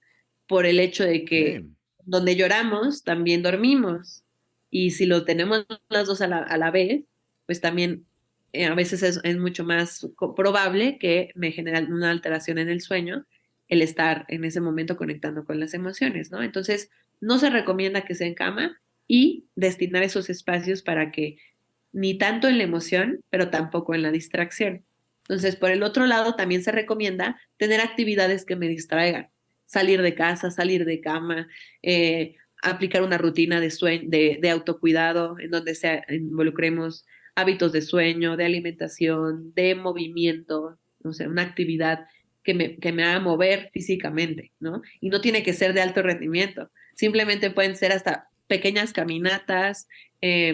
por el hecho de Ok. que donde lloramos, también dormimos. Y si lo tenemos las dos a la vez, pues también a veces es mucho más probable que me genere una alteración en el sueño el estar en ese momento conectando con las emociones, ¿no? Entonces, no se recomienda que sea en cama y destinar esos espacios para que ni tanto en la emoción, pero tampoco en la distracción. Entonces, por el otro lado, también se recomienda tener actividades que me distraigan, salir de casa, salir de cama, aplicar una rutina de autocuidado en donde involucremos hábitos de sueño, de alimentación, de movimiento, no sé, una actividad que me haga mover físicamente, ¿no? Y no tiene que ser de alto rendimiento, simplemente pueden ser hasta pequeñas caminatas,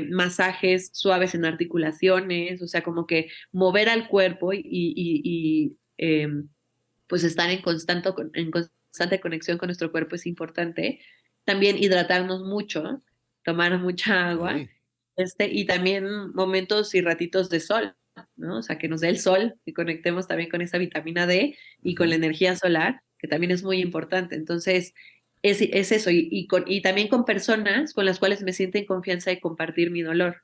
masajes suaves en articulaciones, o sea, como que mover al cuerpo y pues estar en constante conexión con nuestro cuerpo es importante. También hidratarnos mucho, tomar mucha agua, Ok, y también momentos y ratitos de sol, ¿no? O sea, que nos dé el sol, que conectemos también con esa vitamina D y con la ujú, energía solar, que también es muy importante. Entonces, es eso, y también con personas con las cuales me siento en confianza de compartir mi dolor.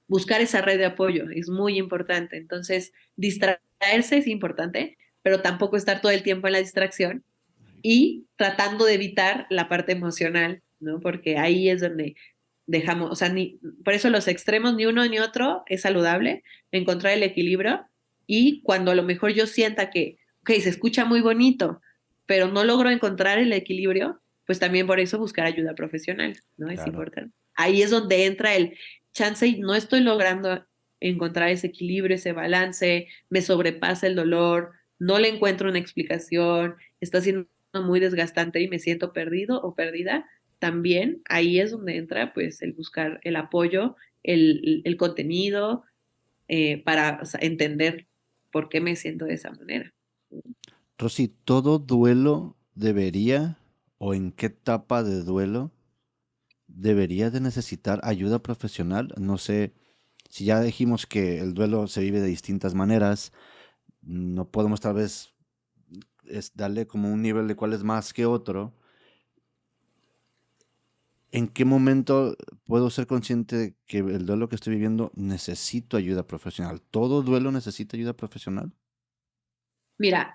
Buscar esa red de apoyo es muy importante. Entonces, distraerse es importante, pero tampoco estar todo el tiempo en la distracción y tratando de evitar la parte emocional, ¿no? Porque ahí es donde dejamos, o sea, por eso los extremos, ni uno ni otro es saludable, encontrar el equilibrio y cuando a lo mejor yo sienta que, ok, se escucha muy bonito, pero no logro encontrar el equilibrio, pues también por eso buscar ayuda profesional, ¿no? Es claro. importante. Ahí es donde entra el chance y no estoy logrando encontrar ese equilibrio, ese balance, me sobrepasa el dolor, no le encuentro una explicación, está siendo muy desgastante y me siento perdido o perdida, también ahí es donde entra pues el buscar el apoyo, el contenido para, o sea, entender por qué me siento de esa manera. Rosy, ¿todo duelo debería o en qué etapa de duelo debería de necesitar ayuda profesional? No sé, si ya dijimos que el duelo se vive de distintas maneras, no podemos tal vez darle como un nivel de cuál es más que otro. ¿En qué momento puedo ser consciente de que el duelo que estoy viviendo necesito ayuda profesional? ¿Todo duelo necesita ayuda profesional? Mira,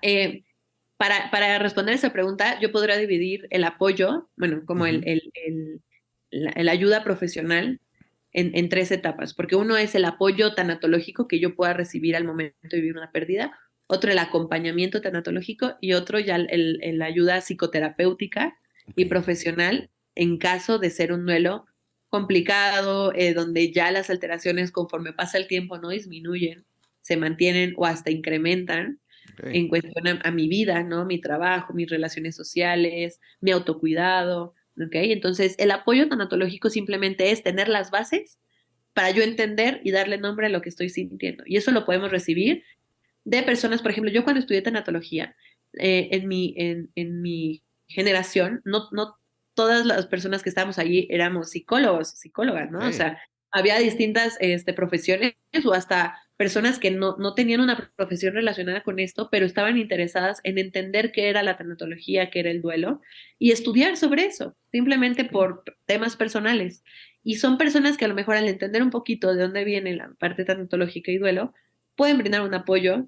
para responder esa pregunta, yo podría dividir el apoyo, bueno, como Ujú, la ayuda profesional en tres etapas, porque uno es el apoyo tanatológico que yo pueda recibir al momento de vivir una pérdida, otro el acompañamiento tanatológico y otro ya la ayuda psicoterapéutica ok, y profesional en caso de ser un duelo complicado, donde ya las alteraciones conforme pasa el tiempo no disminuyen, se mantienen o hasta incrementan ok, en cuestión a mi vida, ¿no? Mi trabajo, mis relaciones sociales, mi autocuidado, ¿ok? Entonces, el apoyo tanatológico simplemente es tener las bases para yo entender y darle nombre a lo que estoy sintiendo. Y eso lo ok, podemos recibir de personas, por ejemplo, yo cuando estudié tanatología, en mi generación, no todas las personas que estábamos allí éramos psicólogos, psicólogas, ¿no? O ok. sea, había distintas profesiones o hasta personas que no tenían una profesión relacionada con esto, pero estaban interesadas en entender qué era la tanatología, qué era el duelo, y estudiar sobre eso, simplemente Ok. por temas personales. Y son personas que a lo mejor al entender un poquito de dónde viene la parte tanatológica y duelo, pueden brindar un apoyo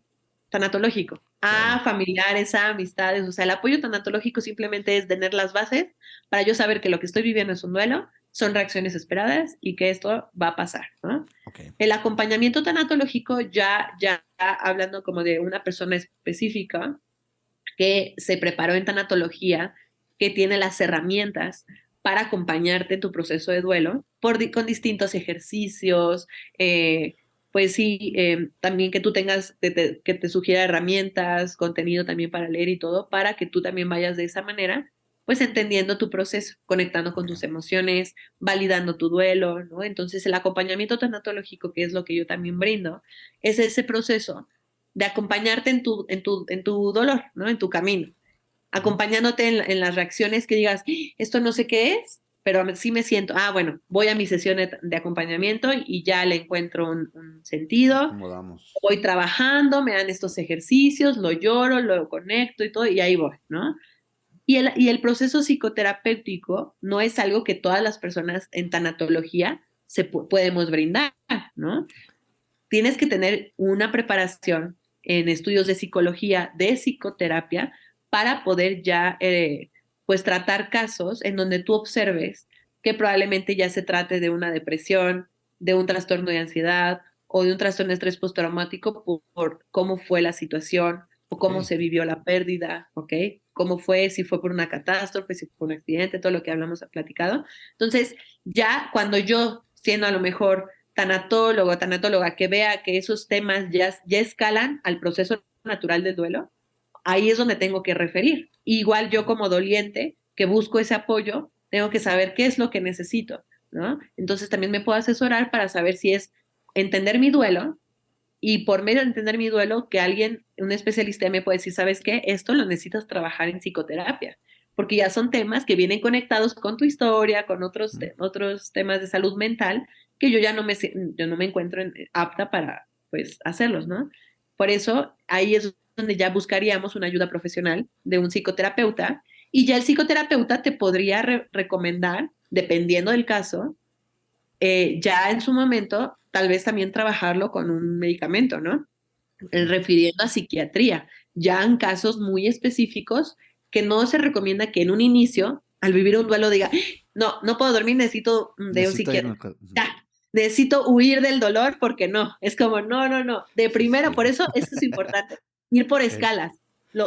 tanatológico a Claro. familiares, a amistades. O sea, el apoyo tanatológico simplemente es tener las bases para yo saber que lo que estoy viviendo es un duelo, son reacciones esperadas y que esto va a pasar, ¿no? Ok. El acompañamiento tanatológico ya hablando como de una persona específica que se preparó en tanatología, que tiene las herramientas para acompañarte en tu proceso de duelo con distintos ejercicios, pues sí, también que tú tengas, que te sugiera herramientas, contenido también para leer y todo, para que tú también vayas de esa manera, pues entendiendo tu proceso, conectando con Ok. tus emociones, validando tu duelo, ¿no? Entonces el acompañamiento tanatológico, que es lo que yo también brindo, es ese proceso de acompañarte en tu dolor, ¿no? En tu camino, Ujú. acompañándote en las reacciones que digas, esto no sé qué es, pero sí me siento, bueno, voy a mi sesión de acompañamiento y ya le encuentro un sentido, Acomodamos. voy trabajando, me dan estos ejercicios, lo lloro, lo conecto y todo, y ahí voy, ¿no? Y el proceso psicoterapéutico no es algo que todas las personas en tanatología podemos brindar, ¿no? Tienes que tener una preparación en estudios de psicología, de psicoterapia, para poder ya pues tratar casos en donde tú observes que probablemente ya se trate de una depresión, de un trastorno de ansiedad o de un trastorno de estrés postraumático por cómo fue la situación o cómo Ok. se vivió la pérdida, ¿ok? Cómo fue, si fue por una catástrofe, si fue por un accidente, todo lo que hablamos platicado. Entonces, ya cuando yo, siendo a lo mejor tanatólogo, tanatóloga, que vea que esos temas ya escalan al proceso natural del duelo, ahí es donde tengo que referir. Igual yo como doliente, que busco ese apoyo, tengo que saber qué es lo que necesito, ¿no? Entonces también me puedo asesorar para saber si es entender mi duelo y por medio de entender mi duelo, que alguien, un especialista me puede decir, ¿sabes qué? Esto lo necesitas trabajar en psicoterapia, porque ya son temas que vienen conectados con tu historia, con Ujú. otros temas de salud mental, que yo no me encuentro apta para, pues, hacerlos, ¿no? Por eso, ahí es donde ya buscaríamos una ayuda profesional de un psicoterapeuta, y ya el psicoterapeuta te podría recomendar, dependiendo del caso, ya en su momento, tal vez también trabajarlo con un medicamento, ¿no? Ok. Refiriendo a psiquiatría, ya en casos muy específicos que no se recomienda que en un inicio, al vivir un duelo, diga, no, no puedo dormir, necesito de un Necesito psiquiatra. irme. Ujú. Ya, necesito huir del dolor porque no, es como, no, no, no, de Sí, primera, sí. por eso es importante, ir por Ok. escalas.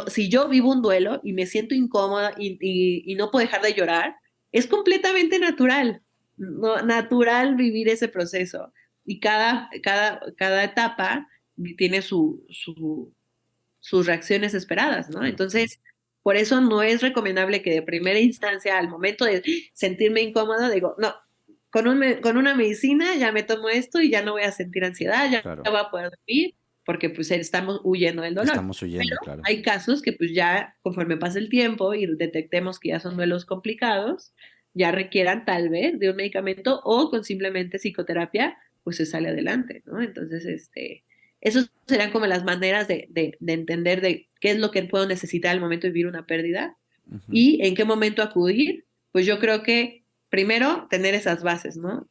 Si yo vivo un duelo y me siento incómoda y no puedo dejar de llorar, es completamente natural, no, natural vivir ese proceso. Y cada etapa tiene sus reacciones esperadas, ¿no? Claro. Entonces, por eso no es recomendable que de primera instancia, al momento de sentirme incómoda, digo, no, con una medicina ya me tomo esto y ya no voy a sentir ansiedad, Claro. ya voy a poder dormir, porque pues estamos huyendo del dolor. Estamos huyendo, Pero claro. hay casos que pues ya conforme pase el tiempo y detectemos que ya son duelos complicados, ya requieran tal vez de un medicamento o con simplemente psicoterapia, pues se sale adelante, ¿no? Entonces, esos serían como las maneras de entender de qué es lo que puedo necesitar al momento de vivir una pérdida Ujú. y en qué momento acudir. Pues yo creo que primero tener esas bases, ¿no?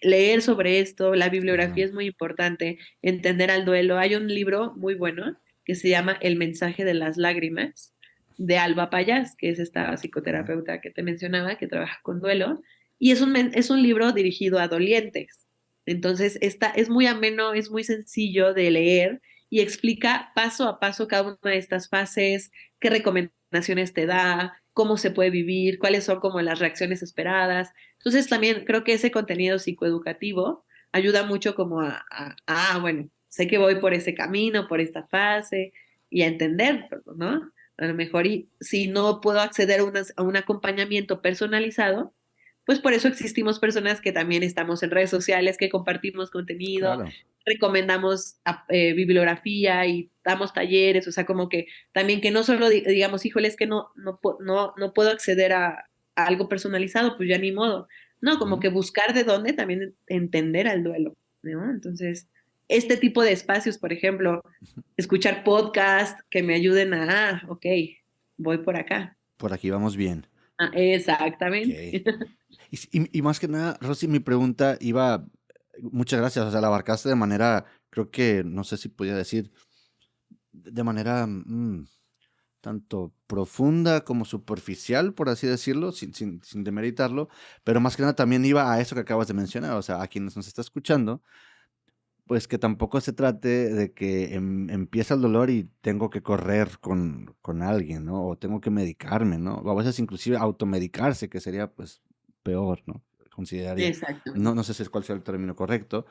Leer sobre esto, la bibliografía Claro. es muy importante, entender al duelo. Hay un libro muy bueno que se llama El mensaje de las lágrimas de Alba Payás, que es esta Ok. psicoterapeuta que te mencionaba, que trabaja con duelo, y es un libro dirigido a dolientes. Entonces, es muy ameno, es muy sencillo de leer y explica paso a paso cada una de estas fases, qué recomendaciones te da, cómo se puede vivir, cuáles son como las reacciones esperadas. Entonces, también creo que ese contenido psicoeducativo ayuda mucho como bueno, sé que voy por ese camino, por esta fase y a entender, ¿no? A lo mejor y si no puedo acceder a un acompañamiento personalizado, pues por eso existimos personas que también estamos en redes sociales, que compartimos contenido, Claro. recomendamos bibliografía y damos talleres, o sea, como que también que no solo digamos, híjole, es que no puedo acceder a algo personalizado, pues ya ni modo. No, como Ujú. que buscar de dónde también entender al duelo, ¿no? Entonces, este tipo de espacios, por ejemplo, escuchar podcasts que me ayuden ok, voy por acá. Por aquí vamos bien. Ok. Exactamente. Y más que nada, Rosy, mi pregunta iba, muchas gracias, o sea, la abarcaste de manera, creo que, no sé si podía decir, de manera tanto profunda como superficial, por así decirlo, sin demeritarlo, pero más que nada también iba a eso que acabas de mencionar, o sea, a quienes nos está escuchando, pues que tampoco se trate de que empieza el dolor y tengo que correr con alguien, ¿no? O tengo que medicarme, ¿no? O a veces inclusive automedicarse, que sería pues peor, ¿no? Consideraría. No, Exactamente. no sé si cuál sea el término correcto.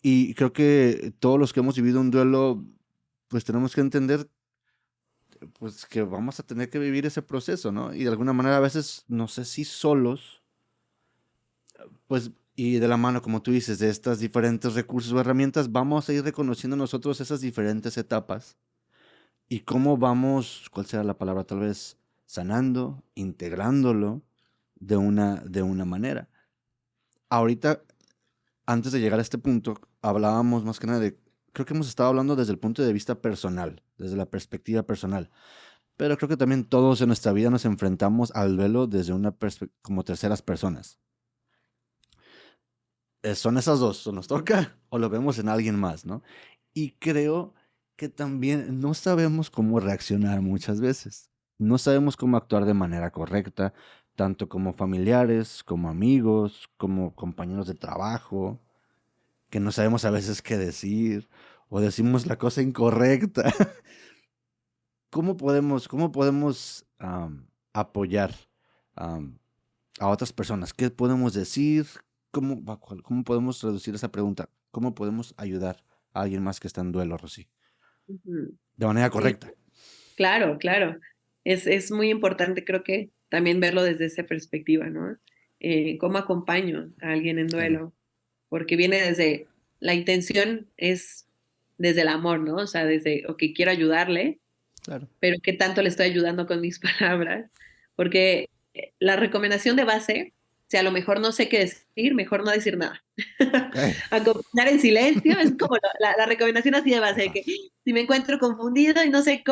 Y creo que todos los que hemos vivido un duelo, pues tenemos que entender pues que vamos a tener que vivir ese proceso, ¿no? Y de alguna manera a veces, no sé si solos, pues, y de la mano, como tú dices, de estas diferentes recursos o herramientas, vamos a ir reconociendo nosotros esas diferentes etapas y cómo vamos, ¿cuál será la palabra? Tal vez sanando, integrándolo de una manera. Ahorita, antes de llegar a este punto, hablábamos más que nada de, creo que hemos estado hablando desde el punto de vista personal, desde la perspectiva personal, pero creo que también todos en nuestra vida nos enfrentamos al duelo desde una perspectiva, como terceras personas. Son esas dos, o nos toca o lo vemos en alguien más, ¿no? Y creo que también no sabemos cómo reaccionar muchas veces. no sabemos cómo actuar de manera correcta, tanto como familiares, como amigos, como compañeros de trabajo, que no sabemos a veces qué decir o decimos la cosa incorrecta. ¿Cómo podemos apoyar am, a otras personas? ¿Qué podemos decir? ¿Cómo podemos reducir esa pregunta? ¿Cómo podemos ayudar a alguien más que está en duelo, Rosy? Ujú. De manera Sí, correcta. claro, claro. Es muy importante, creo que también verlo desde esa perspectiva, ¿no? ¿Cómo acompaño a alguien en Claro, duelo? Porque viene desde, la intención es desde el amor, ¿no? O sea, desde, ok, quiero ayudarle, claro. pero ¿qué tanto le estoy ayudando con mis palabras? Porque la recomendación de base, si a lo mejor no sé qué decir, mejor no decir nada. Ok. Acompañar en silencio es como la recomendación así de base, de Ajá. que si me encuentro confundido y no sé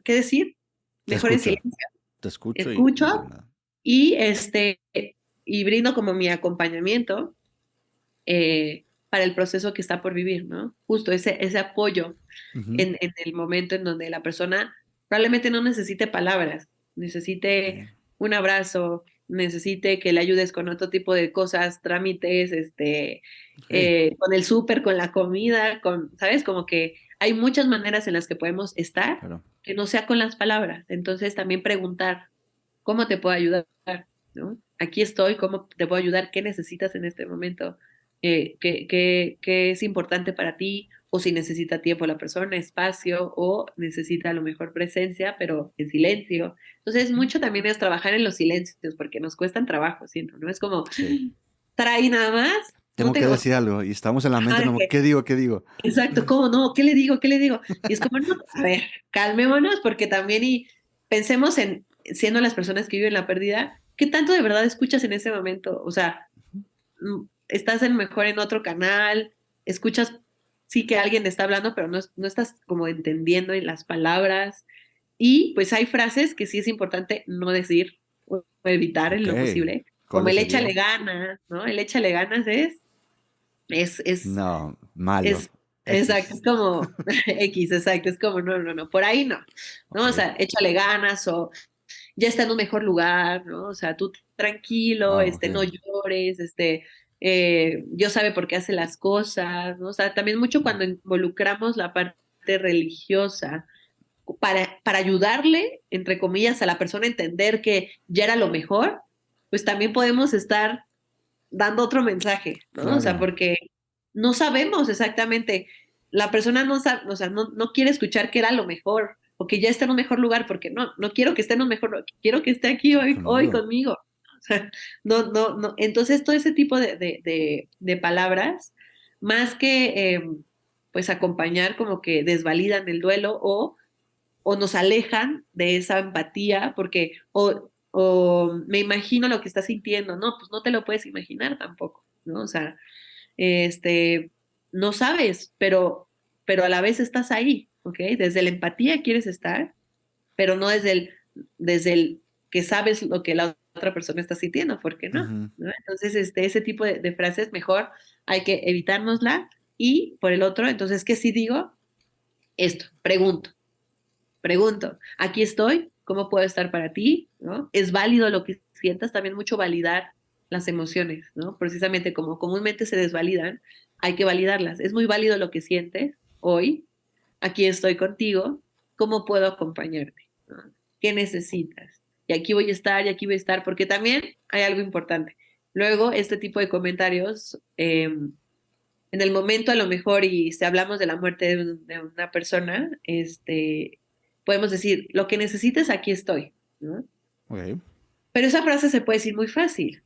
qué decir, Te mejor en escucho, silencio. te escucho y Escucho no digo nada. y, y brindo como mi acompañamiento para el proceso que está por vivir, ¿no? Justo ese apoyo Ujú. en el momento en donde la persona probablemente no necesite palabras, necesite Ok, un abrazo, necesite que le ayudes con otro tipo de cosas, trámites, ok, con el súper, con la comida, ¿sabes? Como que hay muchas maneras en las que podemos estar claro. que no sea con las palabras. Entonces también preguntar, ¿cómo te puedo ayudar? ¿No? Aquí estoy, ¿cómo te puedo ayudar? ¿Qué necesitas en este momento? ¿Qué es importante para ti? O si necesita tiempo la persona, espacio, o necesita a lo mejor presencia, pero en silencio. Entonces, Ujú. mucho también es trabajar en los silencios, porque nos cuestan trabajo, siento, ¿no? Es como Sí. estar ahí nada más, no Tengo que tengo, decir algo y estamos en la mente, ajá, no, ¿qué digo? ¿Qué digo? exacto, ¿cómo no? ¿Qué le digo? ¿Qué le digo? Y es como, no, a Sí, ver, calmémonos, porque también y pensemos en, siendo las personas que viven la pérdida, ¿qué tanto de verdad escuchas en ese momento? O sea, estás mejor en otro canal, escuchas, sí que alguien está hablando, pero no estás como entendiendo en las palabras. Y pues hay frases que sí es importante no decir o evitar en ok. lo posible, como ¿Cuáles el échale serían? ganas, ¿no? El échale ganas es, es, No, malo. es, exacto, es X. como X, exacto, es como, no, no, no, por ahí no, ¿no? Ok. O sea, échale ganas o ya está en un mejor lugar, ¿no? O sea, tú tranquilo, Ah, ok. no llores, Dios sabe por qué hace las cosas, ¿no? O sea, también mucho cuando involucramos la parte religiosa para ayudarle, entre comillas, a la persona a entender que ya era lo mejor, pues también podemos estar dando otro mensaje, ¿no? O sea, Claro. porque no sabemos exactamente, la persona no sabe, o sea, no quiere escuchar que era lo mejor o que ya está en un mejor lugar, porque no quiero que esté en un mejor lugar, quiero que esté aquí hoy Conmigo. conmigo. O sea, no. Entonces, todo ese tipo de palabras, más que pues acompañar, como que desvalidan el duelo o nos alejan de esa empatía, porque o me imagino lo que estás sintiendo, no, pues no te lo puedes imaginar tampoco, ¿no? O sea, este, no sabes, pero a la vez estás ahí, ¿ok? Desde la empatía quieres estar, pero no desde el que sabes lo que la otra persona está sintiendo, ¿por qué no? Ujú. ¿No? Entonces, ese tipo de frases mejor hay que evitárnosla y por el otro, entonces, ¿qué sí digo? Esto, pregunto, aquí estoy, ¿cómo puedo estar para ti? ¿No? Es válido lo que sientas, también mucho validar las emociones, ¿no? Precisamente como comúnmente se desvalidan, hay que validarlas. Es muy válido lo que sientes hoy, aquí estoy contigo, ¿cómo puedo acompañarte? ¿No? ¿Qué necesitas? Y aquí voy a estar, y aquí voy a estar, porque también hay algo importante. Luego, este tipo de comentarios, en el momento a lo mejor, y si hablamos de la muerte de una persona, podemos decir, lo que necesites, aquí estoy, ¿no? Ok. Pero esa frase se puede decir muy fácil.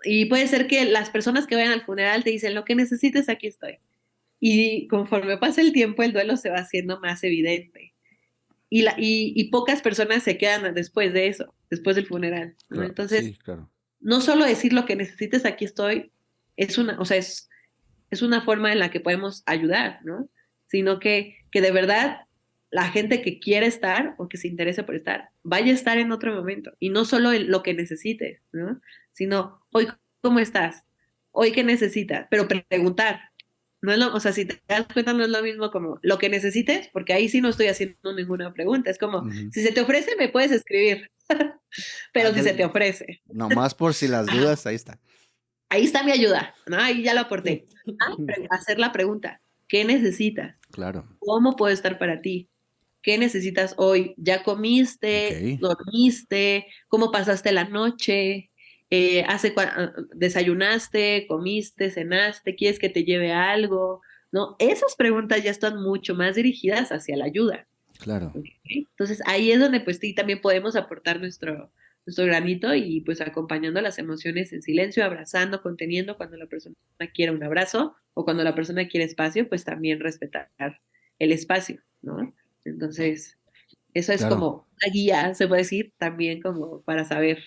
Y puede ser que las personas que vayan al funeral te dicen, lo que necesites, aquí estoy. Y conforme pasa el tiempo, el duelo se va haciendo más evidente. Y pocas personas se quedan después de eso, después del funeral, ¿no? Claro. Entonces, Sí, claro. no solo decir lo que necesites, aquí estoy, o sea, es una forma en la que podemos ayudar, ¿no? Sino que de verdad la gente que quiere estar o que se interese por estar, vaya a estar en otro momento. Y no solo en lo que necesites, ¿no? Sino, hoy, ¿cómo estás? Hoy, ¿qué necesitas? Pero preguntar, No es o sea, si te das cuenta, no es lo mismo como lo que necesites, porque ahí sí no estoy haciendo ninguna pregunta. Es como, Ujú. si se te ofrece, me puedes escribir, pero si se te Ándale, ofrece. nomás por si las Ajá. dudas, ahí está. Ahí está mi ayuda, ¿no? Ahí ya lo aporté. Hacer la pregunta, ¿qué necesitas? Claro, ¿Cómo puedo estar para ti? ¿Qué necesitas hoy? ¿Ya ok, comiste? ¿Dormiste? ¿Cómo pasaste la noche? ¿Desayunaste? ¿Comiste? ¿Cenaste? ¿Quieres que te lleve algo? ¿No? Esas preguntas ya están mucho más dirigidas hacia la ayuda. claro, ¿Ok? Entonces ahí es donde pues sí también podemos aportar nuestro granito y pues acompañando las emociones en silencio, abrazando, conteniendo cuando la persona quiere un abrazo o cuando la persona quiere espacio, pues también respetar el espacio, ¿no? Entonces, eso es claro, como una guía, se puede decir, también como para saber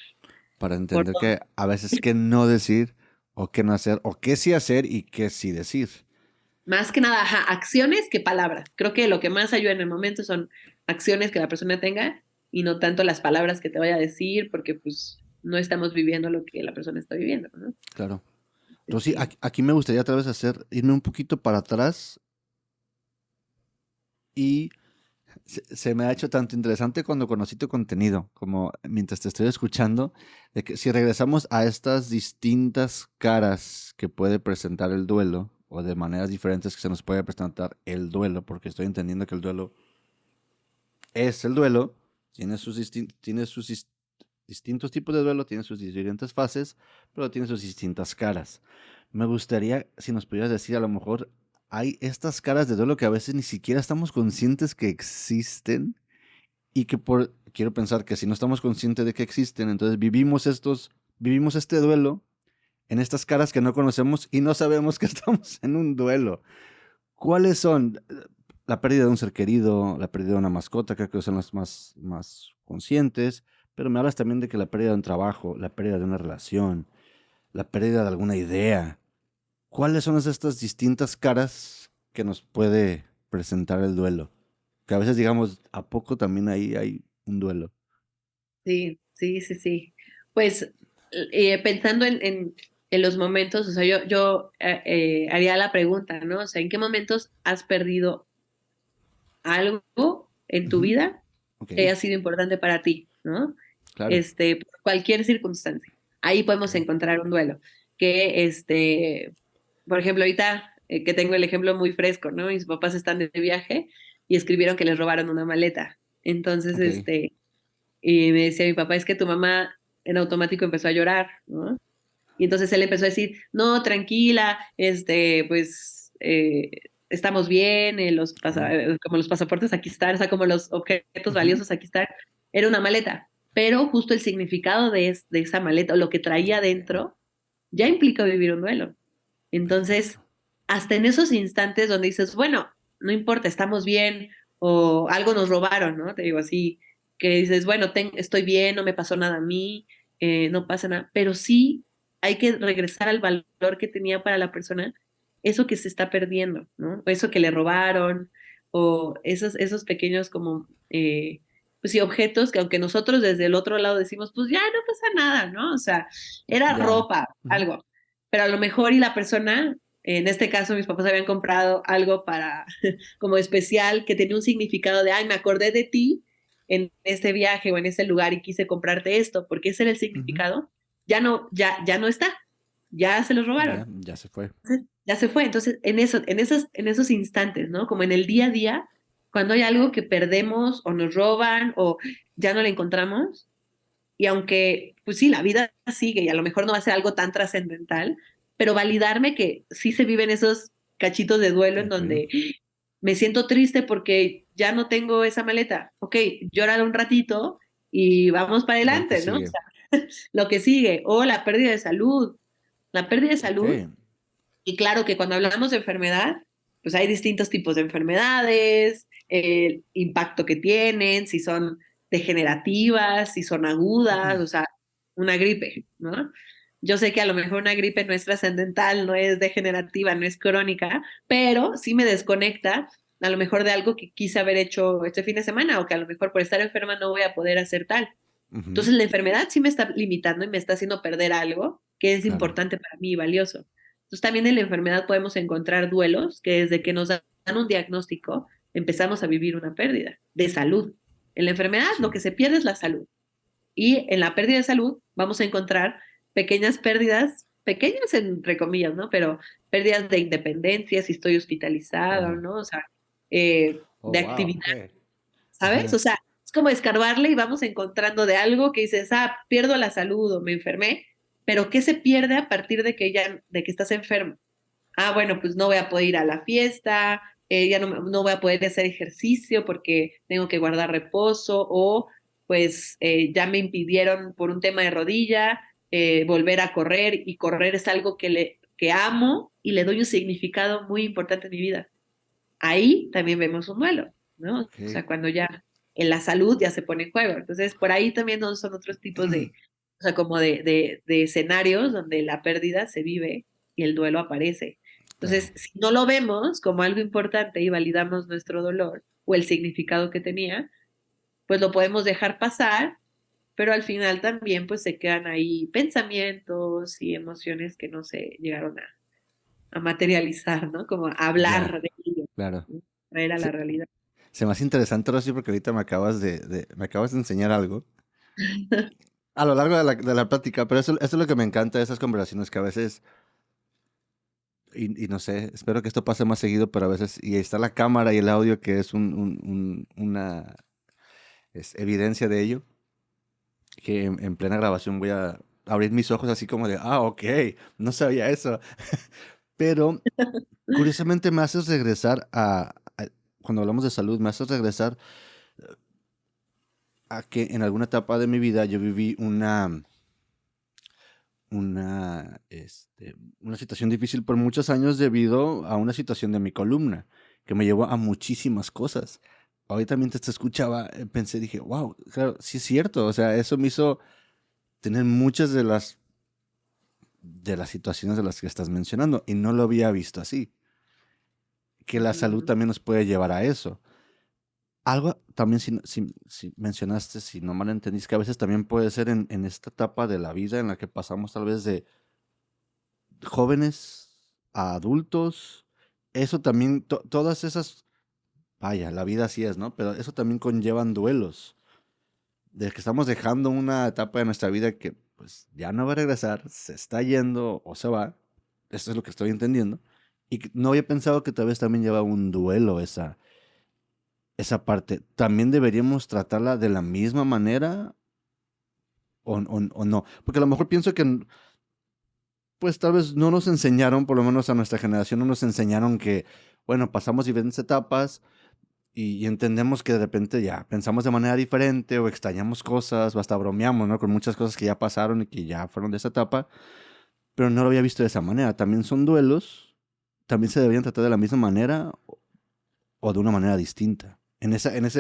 para por entender dónde. que a veces qué no decir o qué no hacer o qué sí hacer y qué sí decir. Más que nada, ajá, acciones que palabras. Creo que lo que más ayuda en el momento son acciones que la persona tenga y no tanto las palabras que te vaya a decir, porque pues no estamos viviendo lo que la persona está viviendo, ¿no? Claro. Rosy, Sí. aquí me gustaría otra vez irme un poquito para atrás y se me ha hecho tanto interesante cuando conocí tu contenido, como mientras te estoy escuchando, de que si regresamos a estas distintas caras que puede presentar el duelo, o de maneras diferentes que se nos puede presentar el duelo, porque estoy entendiendo que el duelo es el duelo, tiene sus distintos tipos de duelo, tiene sus diferentes fases, pero tiene sus distintas caras. Me gustaría, si nos pudieras decir, a lo mejor hay estas caras de duelo que a veces ni siquiera estamos conscientes que existen y que quiero pensar que si no estamos conscientes de que existen, entonces vivimos este duelo en estas caras que no conocemos y no sabemos que estamos en un duelo. ¿Cuáles son? La pérdida de un ser querido, la pérdida de una mascota, creo que son las más conscientes, pero me hablas también de que la pérdida de un trabajo, la pérdida de una relación, la pérdida de alguna idea. ¿Cuáles son estas distintas caras que nos puede presentar el duelo? Que a veces digamos, ¿a poco también ahí hay un duelo? Sí, sí, sí, sí. Pues pensando en los momentos, o sea, yo haría la pregunta, ¿no? O sea, ¿en qué momentos has perdido algo en tu Ujú, vida ok, que haya sido importante para ti, ¿no? claro. Por cualquier circunstancia. Ahí podemos Ok, encontrar un duelo. Que, por ejemplo, ahorita que tengo el ejemplo muy fresco, ¿no? Mis papás están de viaje y escribieron que les robaron una maleta. Entonces, ok, y me decía mi papá, es que tu mamá en automático empezó a llorar, ¿no? Y entonces él empezó a decir, no, tranquila, pues estamos bien, ok, como los pasaportes aquí están, o sea, como los objetos ujú, valiosos aquí están, era una maleta, pero justo el significado de esa maleta o lo que traía ok, dentro ya implica vivir un duelo. Entonces, perfecto. hasta en esos instantes donde dices, bueno, no importa, estamos bien o algo nos robaron, ¿no? Te digo así, que dices, bueno, estoy bien, no me pasó nada a mí, no pasa nada, pero sí hay que regresar al valor que tenía para la persona eso que se está perdiendo, ¿no? O eso que le robaron o esos pequeños como, pues sí, objetos que aunque nosotros desde el otro lado decimos, pues ya no pasa nada, ¿no? O sea, era Ya. ropa, Ujú, algo, pero a lo mejor y la persona, en este caso mis papás habían comprado algo para, como especial, que tenía un significado de, ay, me acordé de ti en este viaje o en ese lugar y quise comprarte esto, porque ese era el ujú, significado, ya no está, ya se lo ya, robaron, ya se fue. ya se fue. Entonces, en esos instantes, ¿no? Como en el día a día, cuando hay algo que perdemos o nos roban o ya no le encontramos, y aunque, pues sí, la vida sigue y a lo mejor no va a ser algo tan trascendental, pero validarme que sí se viven esos cachitos de duelo en Ok, donde me siento triste porque ya no tengo esa maleta. Ok, llórala un ratito y vamos para lo que adelante, ¿no? O sigue. sea, lo que sigue. O la pérdida de salud. La pérdida de Ok, salud. Y claro que cuando hablamos de enfermedad, pues hay distintos tipos de enfermedades, el impacto que tienen, si son degenerativas, si son agudas, ujú, o sea, una gripe, ¿no? Yo sé que a lo mejor una gripe no es trascendental, no es degenerativa, no es crónica, pero sí me desconecta a lo mejor de algo que quise haber hecho este fin de semana o que a lo mejor por estar enferma no voy a poder hacer tal. ujú, Entonces la enfermedad sí me está limitando y me está haciendo perder algo que es claro. importante para mí y valioso. Entonces también en la enfermedad podemos encontrar duelos que desde que nos dan un diagnóstico empezamos a vivir una pérdida de salud. En la enfermedad lo Sí. que se pierde es la salud. Y en la pérdida de salud vamos a encontrar pequeñas pérdidas, pequeñas entre comillas, ¿no? Pero pérdidas de independencia, si estoy hospitalizada, Claro. ¿no? O sea, Oh, de wow, actividad, ok. ¿sabes? Ajá. O sea, es como escarbarle y vamos encontrando de algo que dices, pierdo la salud o me enfermé, pero ¿qué se pierde a partir de que estás enfermo? Bueno, pues no voy a poder ir a la fiesta, ya no voy a poder hacer ejercicio porque tengo que guardar reposo o pues ya me impidieron por un tema de rodilla volver a correr y correr es algo que amo y le doy un significado muy importante en mi vida. Ahí también vemos un duelo, ¿no? O Ok. sea, cuando ya en la salud ya se pone en juego. Entonces, por ahí también son otros tipos o sea, como de escenarios donde la pérdida se vive y el duelo aparece. Claro. Entonces, si no lo vemos como algo importante y validamos nuestro dolor o el significado que tenía, pues lo podemos dejar pasar, pero al final también pues se quedan ahí pensamientos y emociones que no se llegaron a materializar, ¿no? Como a Ya, hablar de ello, claro. ¿no? Traer a la Se, realidad. se me hace interesante ahora sí porque ahorita me acabas de enseñar algo a lo largo de la plática, pero eso es lo que me encanta de esas conversaciones que a veces, y no sé, espero que esto pase más seguido, pero a veces, y ahí está la cámara y el audio que es una es evidencia de ello, que en plena grabación voy a abrir mis ojos así como de, ok, no sabía eso. Pero curiosamente me haces regresar cuando hablamos de salud, me haces regresar a que en alguna etapa de mi vida yo viví una situación difícil por muchos años debido a una situación de mi columna que me llevó a muchísimas cosas. Ahorita mientras te escuchaba, pensé, dije, wow, claro, sí es cierto. O sea, eso me hizo tener muchas de las situaciones de las que estás mencionando y no lo había visto así. Que la salud Ujú. también nos puede llevar a eso. Algo también, si mencionaste, si no mal entendís, que a veces también puede ser en esta etapa de la vida en la que pasamos tal vez de jóvenes a adultos, eso también, todas esas, vaya, la vida así es, ¿no? Pero eso también conllevan duelos, de que estamos dejando una etapa de nuestra vida que pues ya no va a regresar, se está yendo o se va, eso es lo que estoy entendiendo, y no había pensado que tal vez también lleva un duelo esa parte. ¿También deberíamos tratarla de la misma manera o no? Porque a lo mejor pienso que pues tal vez no nos enseñaron, por lo menos a nuestra generación, no nos enseñaron que, bueno, pasamos diferentes etapas y entendemos que de repente ya pensamos de manera diferente o extrañamos cosas o hasta bromeamos, ¿no? Con muchas cosas que ya pasaron y que ya fueron de esa etapa, pero no lo había visto de esa manera. También son duelos, también se deberían tratar de la misma manera o de una manera distinta.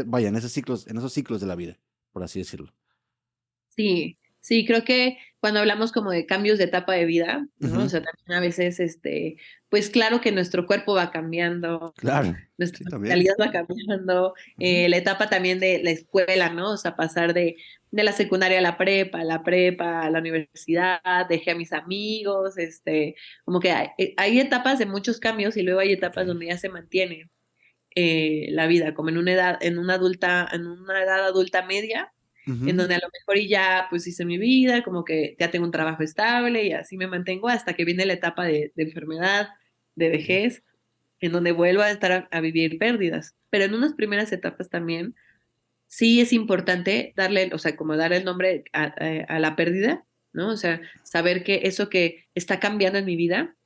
Vaya, en esos ciclos de la vida, por así decirlo. Sí, sí, creo que cuando hablamos como de cambios de etapa de vida, ¿no? O Ujú. sea, también a veces, pues claro que nuestro cuerpo va cambiando, Claro, nuestra sí, también. mentalidad va cambiando, Ujú. la etapa también de la escuela, ¿no? O sea, pasar de la secundaria a la prepa a la universidad, dejé a mis amigos, como que hay etapas de muchos cambios y luego hay Ok. etapas donde ya se mantiene la vida, como en una edad adulta media en Ujú. donde a lo mejor y ya pues hice mi vida, como que ya tengo un trabajo estable y así me mantengo hasta que viene la etapa de enfermedad, de Ok. vejez, en donde vuelvo a estar a vivir pérdidas. Pero en unas primeras etapas también sí es importante darle, o sea, como dar el nombre a la pérdida, ¿no? O sea, saber que eso que está cambiando en mi vida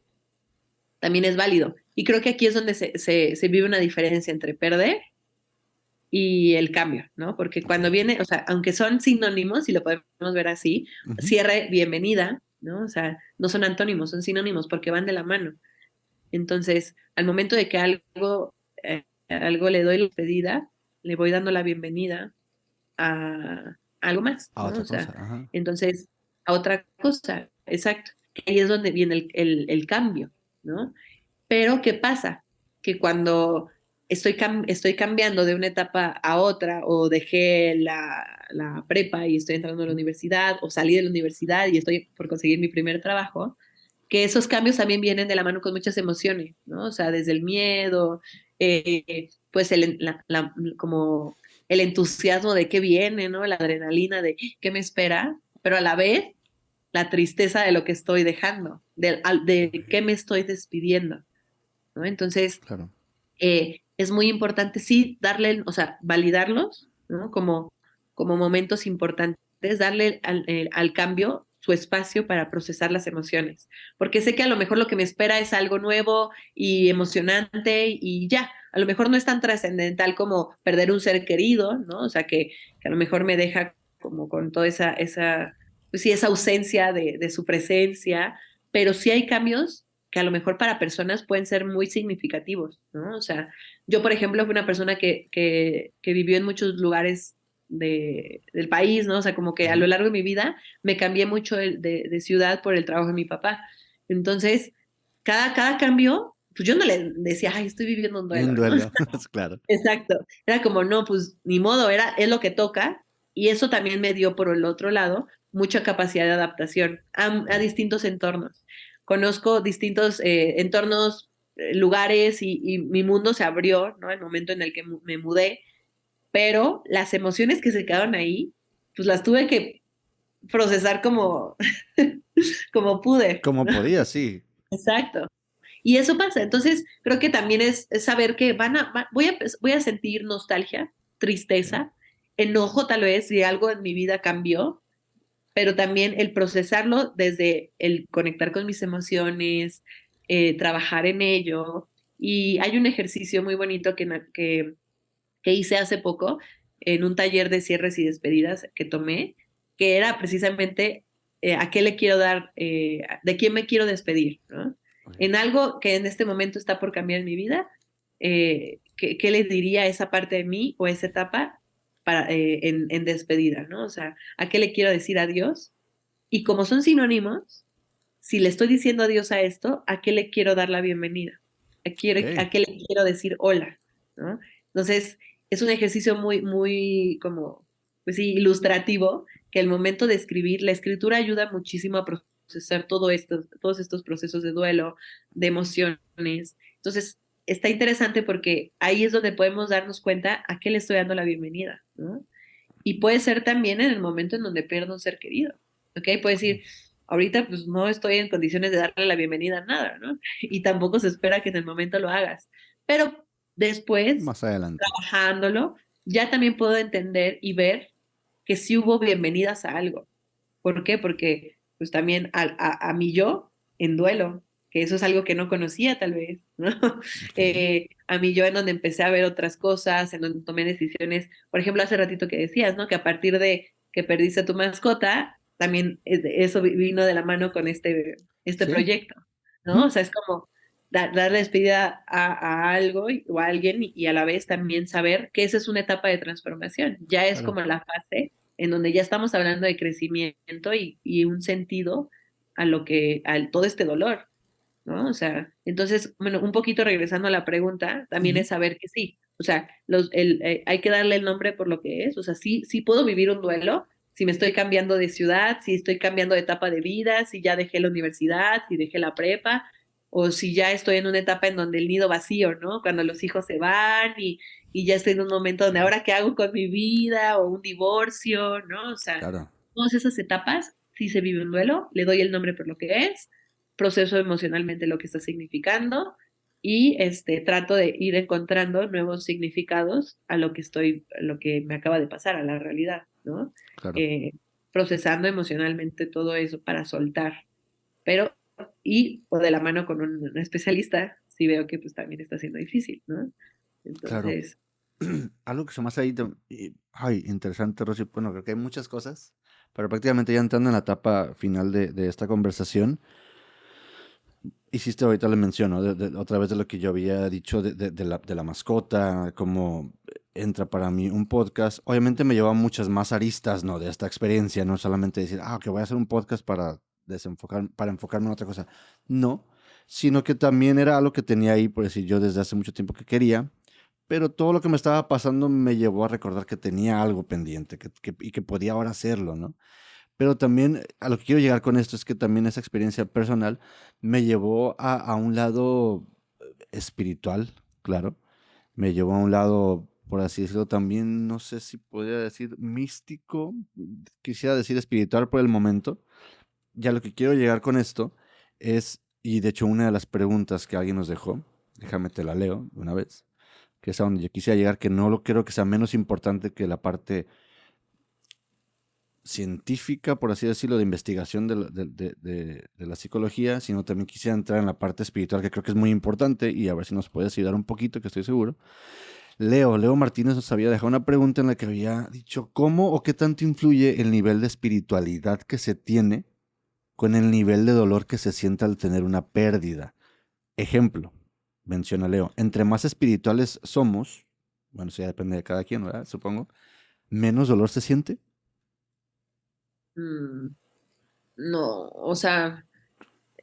también es válido. Y creo que aquí es donde se vive una diferencia entre perder y el cambio, ¿no? Porque Ok. cuando viene, o sea, aunque son sinónimos, si lo podemos ver así, Ujú. cierre, bienvenida, ¿no? O sea, no son antónimos, son sinónimos porque van de la mano. Entonces, al momento de que algo le doy la pedida, le voy dando la bienvenida a algo más, A ¿no? otra O sea, cosa. Ajá. entonces, a otra cosa, exacto. Que ahí es donde viene el cambio, ¿no? Pero, ¿qué pasa? Que cuando estoy cambiando de una etapa a otra, o dejé la prepa y estoy entrando a la universidad, o salí de la universidad y estoy por conseguir mi primer trabajo, que esos cambios también vienen de la mano con muchas emociones, ¿no? O sea, desde el miedo, pues como el entusiasmo de qué viene, ¿no? La adrenalina de qué me espera, pero a la vez la tristeza de lo que estoy dejando, de qué me estoy despidiendo, ¿no? Entonces, Claro. es muy importante, sí, darle, o sea, validarlos, ¿no? Como momentos importantes, darle al cambio su espacio para procesar las emociones, porque sé que a lo mejor lo que me espera es algo nuevo y emocionante y ya, a lo mejor no es tan trascendental como perder un ser querido, ¿no? O sea, que a lo mejor me deja como con toda pues sí, esa ausencia de su presencia, pero sí hay cambios que a lo mejor para personas pueden ser muy significativos, ¿no? O sea, yo, por ejemplo, fui una persona que vivió en muchos lugares del país, ¿no? O sea, como que a lo Ujú. largo de mi vida me cambié mucho de ciudad por el trabajo de mi papá. Entonces, cada cambio, pues yo no le decía, ay, estoy viviendo un Un duelo, ¿no? duelo, claro. Exacto. Era como, no, pues ni modo, es lo que toca. Y eso también me dio, por el otro lado, mucha capacidad de adaptación a distintos entornos. Conozco distintos entornos, lugares y mi mundo se abrió, ¿no? El momento en el que me mudé, pero las emociones que se quedaron ahí, pues las tuve que procesar como, como pude. Como podía, sí. Exacto. Y eso pasa. Entonces, creo que también es saber que voy a sentir nostalgia, Sí. tristeza, enojo tal vez si algo en mi vida cambió, pero también el procesarlo desde el conectar con mis emociones, trabajar en ello. Y hay un ejercicio muy bonito que hice hace poco en un taller de cierres y despedidas que tomé, que era precisamente a qué le quiero dar, de quién me quiero despedir, ¿no? Ok. En algo que en este momento está por cambiar en mi vida, ¿qué le diría a esa parte de mí o a esa etapa en despedida, ¿no? O sea, ¿a qué le quiero decir adiós? Y como son sinónimos, si le estoy diciendo adiós a esto, ¿a qué le quiero dar la bienvenida? Ok. ¿A qué le quiero decir hola? ¿No? Entonces, es un ejercicio muy, muy como, pues sí, ilustrativo, que al momento de escribir, la escritura ayuda muchísimo a procesar todos estos procesos de duelo, de emociones. Entonces, está interesante porque ahí es donde podemos darnos cuenta a qué le estoy dando la bienvenida, ¿no? Y puede ser también en el momento en donde pierdo un ser querido, ¿ok? Puede decir, ahorita pues no estoy en condiciones de darle la bienvenida a nada, ¿no? Y tampoco se espera que en el momento lo hagas. Pero después, Más adelante. trabajándolo, ya también puedo entender y ver que sí hubo bienvenidas a algo. ¿Por qué? Porque pues también a mi yo en duelo, que eso es algo que no conocía tal vez, ¿no? Ok. A mi yo en donde empecé a ver otras cosas, en donde tomé decisiones, por ejemplo, hace ratito que decías, ¿no? Que a partir de que perdiste a tu mascota, también eso vino de la mano con este Sí. proyecto, ¿no? O Ujú. sea, es como darle despedida a algo o a alguien y a la vez también saber que esa es una etapa de transformación, ya es Claro. como la fase en donde ya estamos hablando de crecimiento y un sentido a todo este dolor, ¿no? O sea, entonces, bueno, un poquito regresando a la pregunta, también Ujú. es saber que sí, o sea, hay que darle el nombre por lo que es, o sea, sí, sí puedo vivir un duelo, si me estoy cambiando de ciudad, si estoy cambiando de etapa de vida, si ya dejé la universidad, si dejé la prepa, o si ya estoy en una etapa en donde el nido vacío, ¿no? Cuando los hijos se van y ya estoy en un momento donde ahora qué hago con mi vida o un divorcio, ¿no? O sea, Claro. todas esas etapas, si se vive un duelo, le doy el nombre por lo que es, proceso emocionalmente lo que está significando y trato de ir encontrando nuevos significados a lo que me acaba de pasar, a la realidad, ¿no? Claro. Eh, Procesando emocionalmente todo eso para soltar, pero o de la mano con un especialista, si veo que pues también está siendo difícil, ¿no? Claro. Entonces, Algo que se me hace ahí, ay, interesante, Rosy. Bueno, creo que hay muchas cosas, pero prácticamente ya entrando en la etapa final de esta conversación, hiciste ahorita la mención, ¿no? Otra vez de lo que yo había dicho de la mascota, cómo entra para mí un podcast. Obviamente me lleva muchas más aristas, ¿no? De esta experiencia, no solamente decir, que voy a hacer un podcast para enfocarme en otra cosa. No, sino que también era algo que tenía ahí, por decir yo, desde hace mucho tiempo que quería, pero todo lo que me estaba pasando me llevó a recordar que tenía algo pendiente y que podía ahora hacerlo, ¿no? Pero también a lo que quiero llegar con esto es que también esa experiencia personal me llevó a un lado espiritual, claro. Me llevó a un lado, por así decirlo, también, no sé si podría decir místico, quisiera decir espiritual por el momento. Ya lo que quiero llegar con esto es, y de hecho una de las preguntas que alguien nos dejó, déjame te la leo de una vez, que es a donde yo quisiera llegar, que no lo creo que sea menos importante que la parte científica, por así decirlo, de investigación de la psicología, sino también quisiera entrar en la parte espiritual, que creo que es muy importante, y a ver si nos puedes ayudar un poquito, que estoy seguro. Leo Martínez nos había dejado una pregunta en la que había dicho, ¿cómo o qué tanto influye el nivel de espiritualidad que se tiene con el nivel de dolor que se siente al tener una pérdida? Ejemplo, menciona Leo, entre más espirituales somos, bueno, eso ya depende de cada quien, ¿verdad? Supongo, menos dolor se siente. Mm, no, o sea,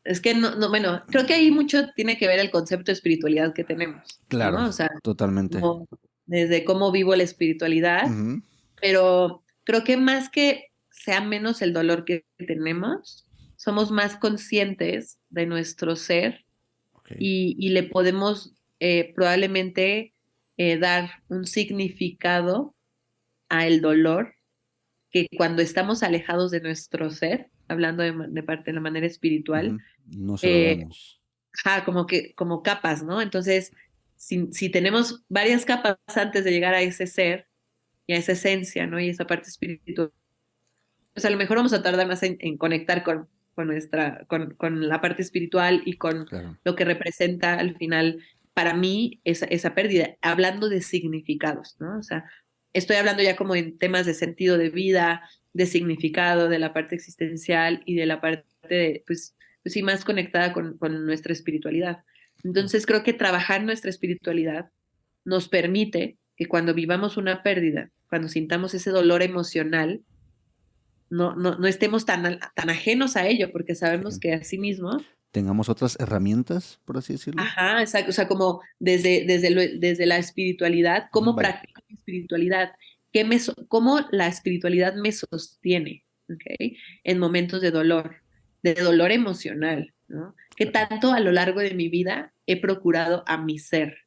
es que bueno, creo que ahí mucho tiene que ver el concepto de espiritualidad que tenemos, Claro, ¿no? O sea, totalmente. como desde cómo vivo la espiritualidad, Ujú, pero creo que más que sea menos el dolor que tenemos, somos más conscientes de nuestro ser ok, y le podemos probablemente dar un significado a el dolor que cuando estamos alejados de nuestro ser, hablando de parte de la manera espiritual, ujú, no se lo eh, damos. ajá, como capas, ¿no? Entonces, si tenemos varias capas antes de llegar a ese ser y a esa esencia, ¿no? Y esa parte espiritual, pues a lo mejor vamos a tardar más en conectar con la parte espiritual y con Claro. lo que representa al final para mí esa pérdida, hablando de significados, ¿no? O sea, estoy hablando ya como en temas de sentido de vida, de significado, de la parte existencial y de la parte de, pues sí, más conectada con nuestra espiritualidad. Entonces creo que trabajar nuestra espiritualidad nos permite que cuando vivamos una pérdida, cuando sintamos ese dolor emocional, no estemos tan ajenos a ello, porque sabemos Ok. que así mismo, Tengamos otras herramientas, por así decirlo. ajá, exacto, o sea, como desde la espiritualidad, Ujú, cómo vaya. practico mi espiritualidad, cómo la espiritualidad me sostiene, ¿ok? En momentos de dolor emocional, ¿no? ¿Qué Claro. tanto a lo largo de mi vida he procurado a mi ser?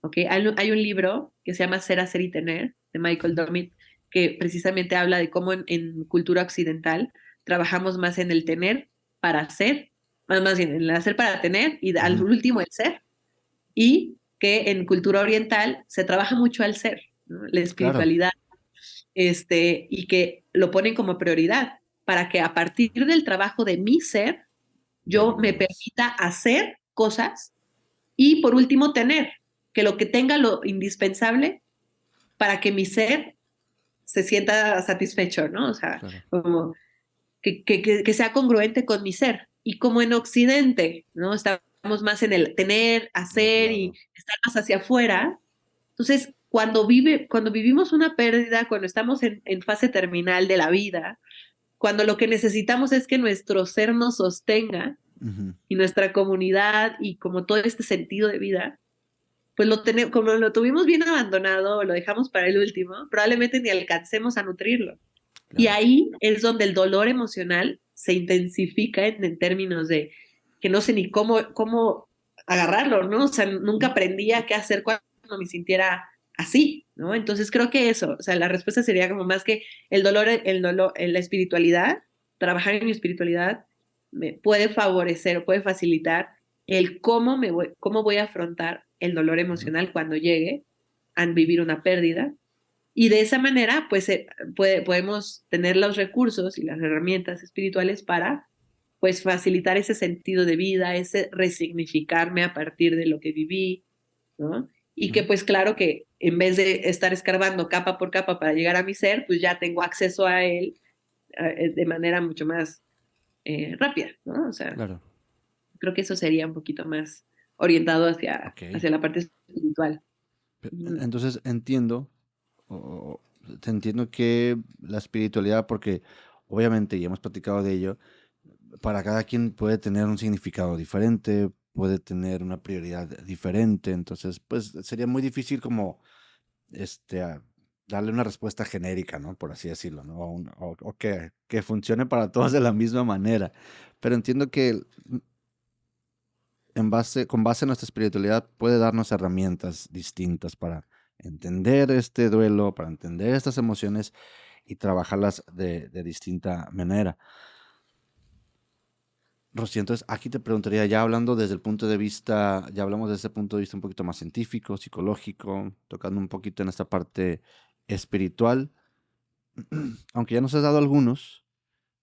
¿Ok? Hay un libro que se llama Ser, Hacer y Tener, de Michael Ujú, Dummett, que precisamente habla de cómo en cultura occidental trabajamos más en el tener para hacer, más bien en el hacer para tener y al ujú, último el ser, y que en cultura oriental se trabaja mucho al ser, ¿no? La claro. espiritualidad, y que lo ponen como prioridad para que a partir del trabajo de mi ser, Ya yo llegue lo me demás. permita hacer cosas y por último tener, que lo que tenga lo indispensable para que mi ser se sienta satisfecho, ¿no? O sea, Claro. como que sea congruente con mi ser. Y como en Occidente, ¿no? Estamos más en el tener, Del otro hacer y lado. estar más hacia afuera. Entonces, cuando vivimos una pérdida, cuando estamos en fase terminal de la vida, cuando lo que necesitamos es que nuestro ser nos sostenga Ujú, y nuestra comunidad y como todo este sentido de vida, pues como lo tuvimos bien abandonado o lo dejamos para el último, probablemente ni alcancemos a nutrirlo. Y claro. ahí es donde el dolor emocional se intensifica en términos de que no sé ni cómo agarrarlo, ¿no? O sea, nunca Ujú, aprendía qué hacer cuando me sintiera así, ¿no? Entonces creo que eso, o sea, la respuesta sería como más que el dolor, en la espiritualidad, trabajar en mi espiritualidad me puede favorecer o puede facilitar el cómo voy a afrontar el dolor ujú, emocional cuando llegue a vivir una pérdida y de esa manera, pues podemos tener los recursos y las herramientas espirituales para, pues, facilitar ese sentido de vida, ese resignificarme a partir de lo que viví, ¿no? Y que, ujú, pues, claro que en vez de estar escarbando capa por capa para llegar a mi ser, pues ya tengo acceso a él de manera mucho más rápida, ¿no? O sea, claro. creo que eso sería un poquito más orientado Ok. hacia la parte espiritual. Ujú. Entonces entiendo, o- te entiendo que la espiritualidad, porque obviamente ya hemos platicado de ello, para cada quien puede tener un significado diferente, puede tener una prioridad diferente, entonces pues sería muy difícil como este, darle una respuesta genérica, ¿no? Por así decirlo, ¿no? O que funcione para todos de la misma manera. Pero entiendo que con base en nuestra espiritualidad puede darnos herramientas distintas para entender este duelo, para entender estas emociones y trabajarlas de distinta manera. Rosy, entonces aquí te preguntaría, ya hablando desde el punto de vista, ya hablamos desde ese punto de vista un poquito más científico, psicológico, tocando un poquito en esta parte espiritual, aunque ya nos has dado algunos,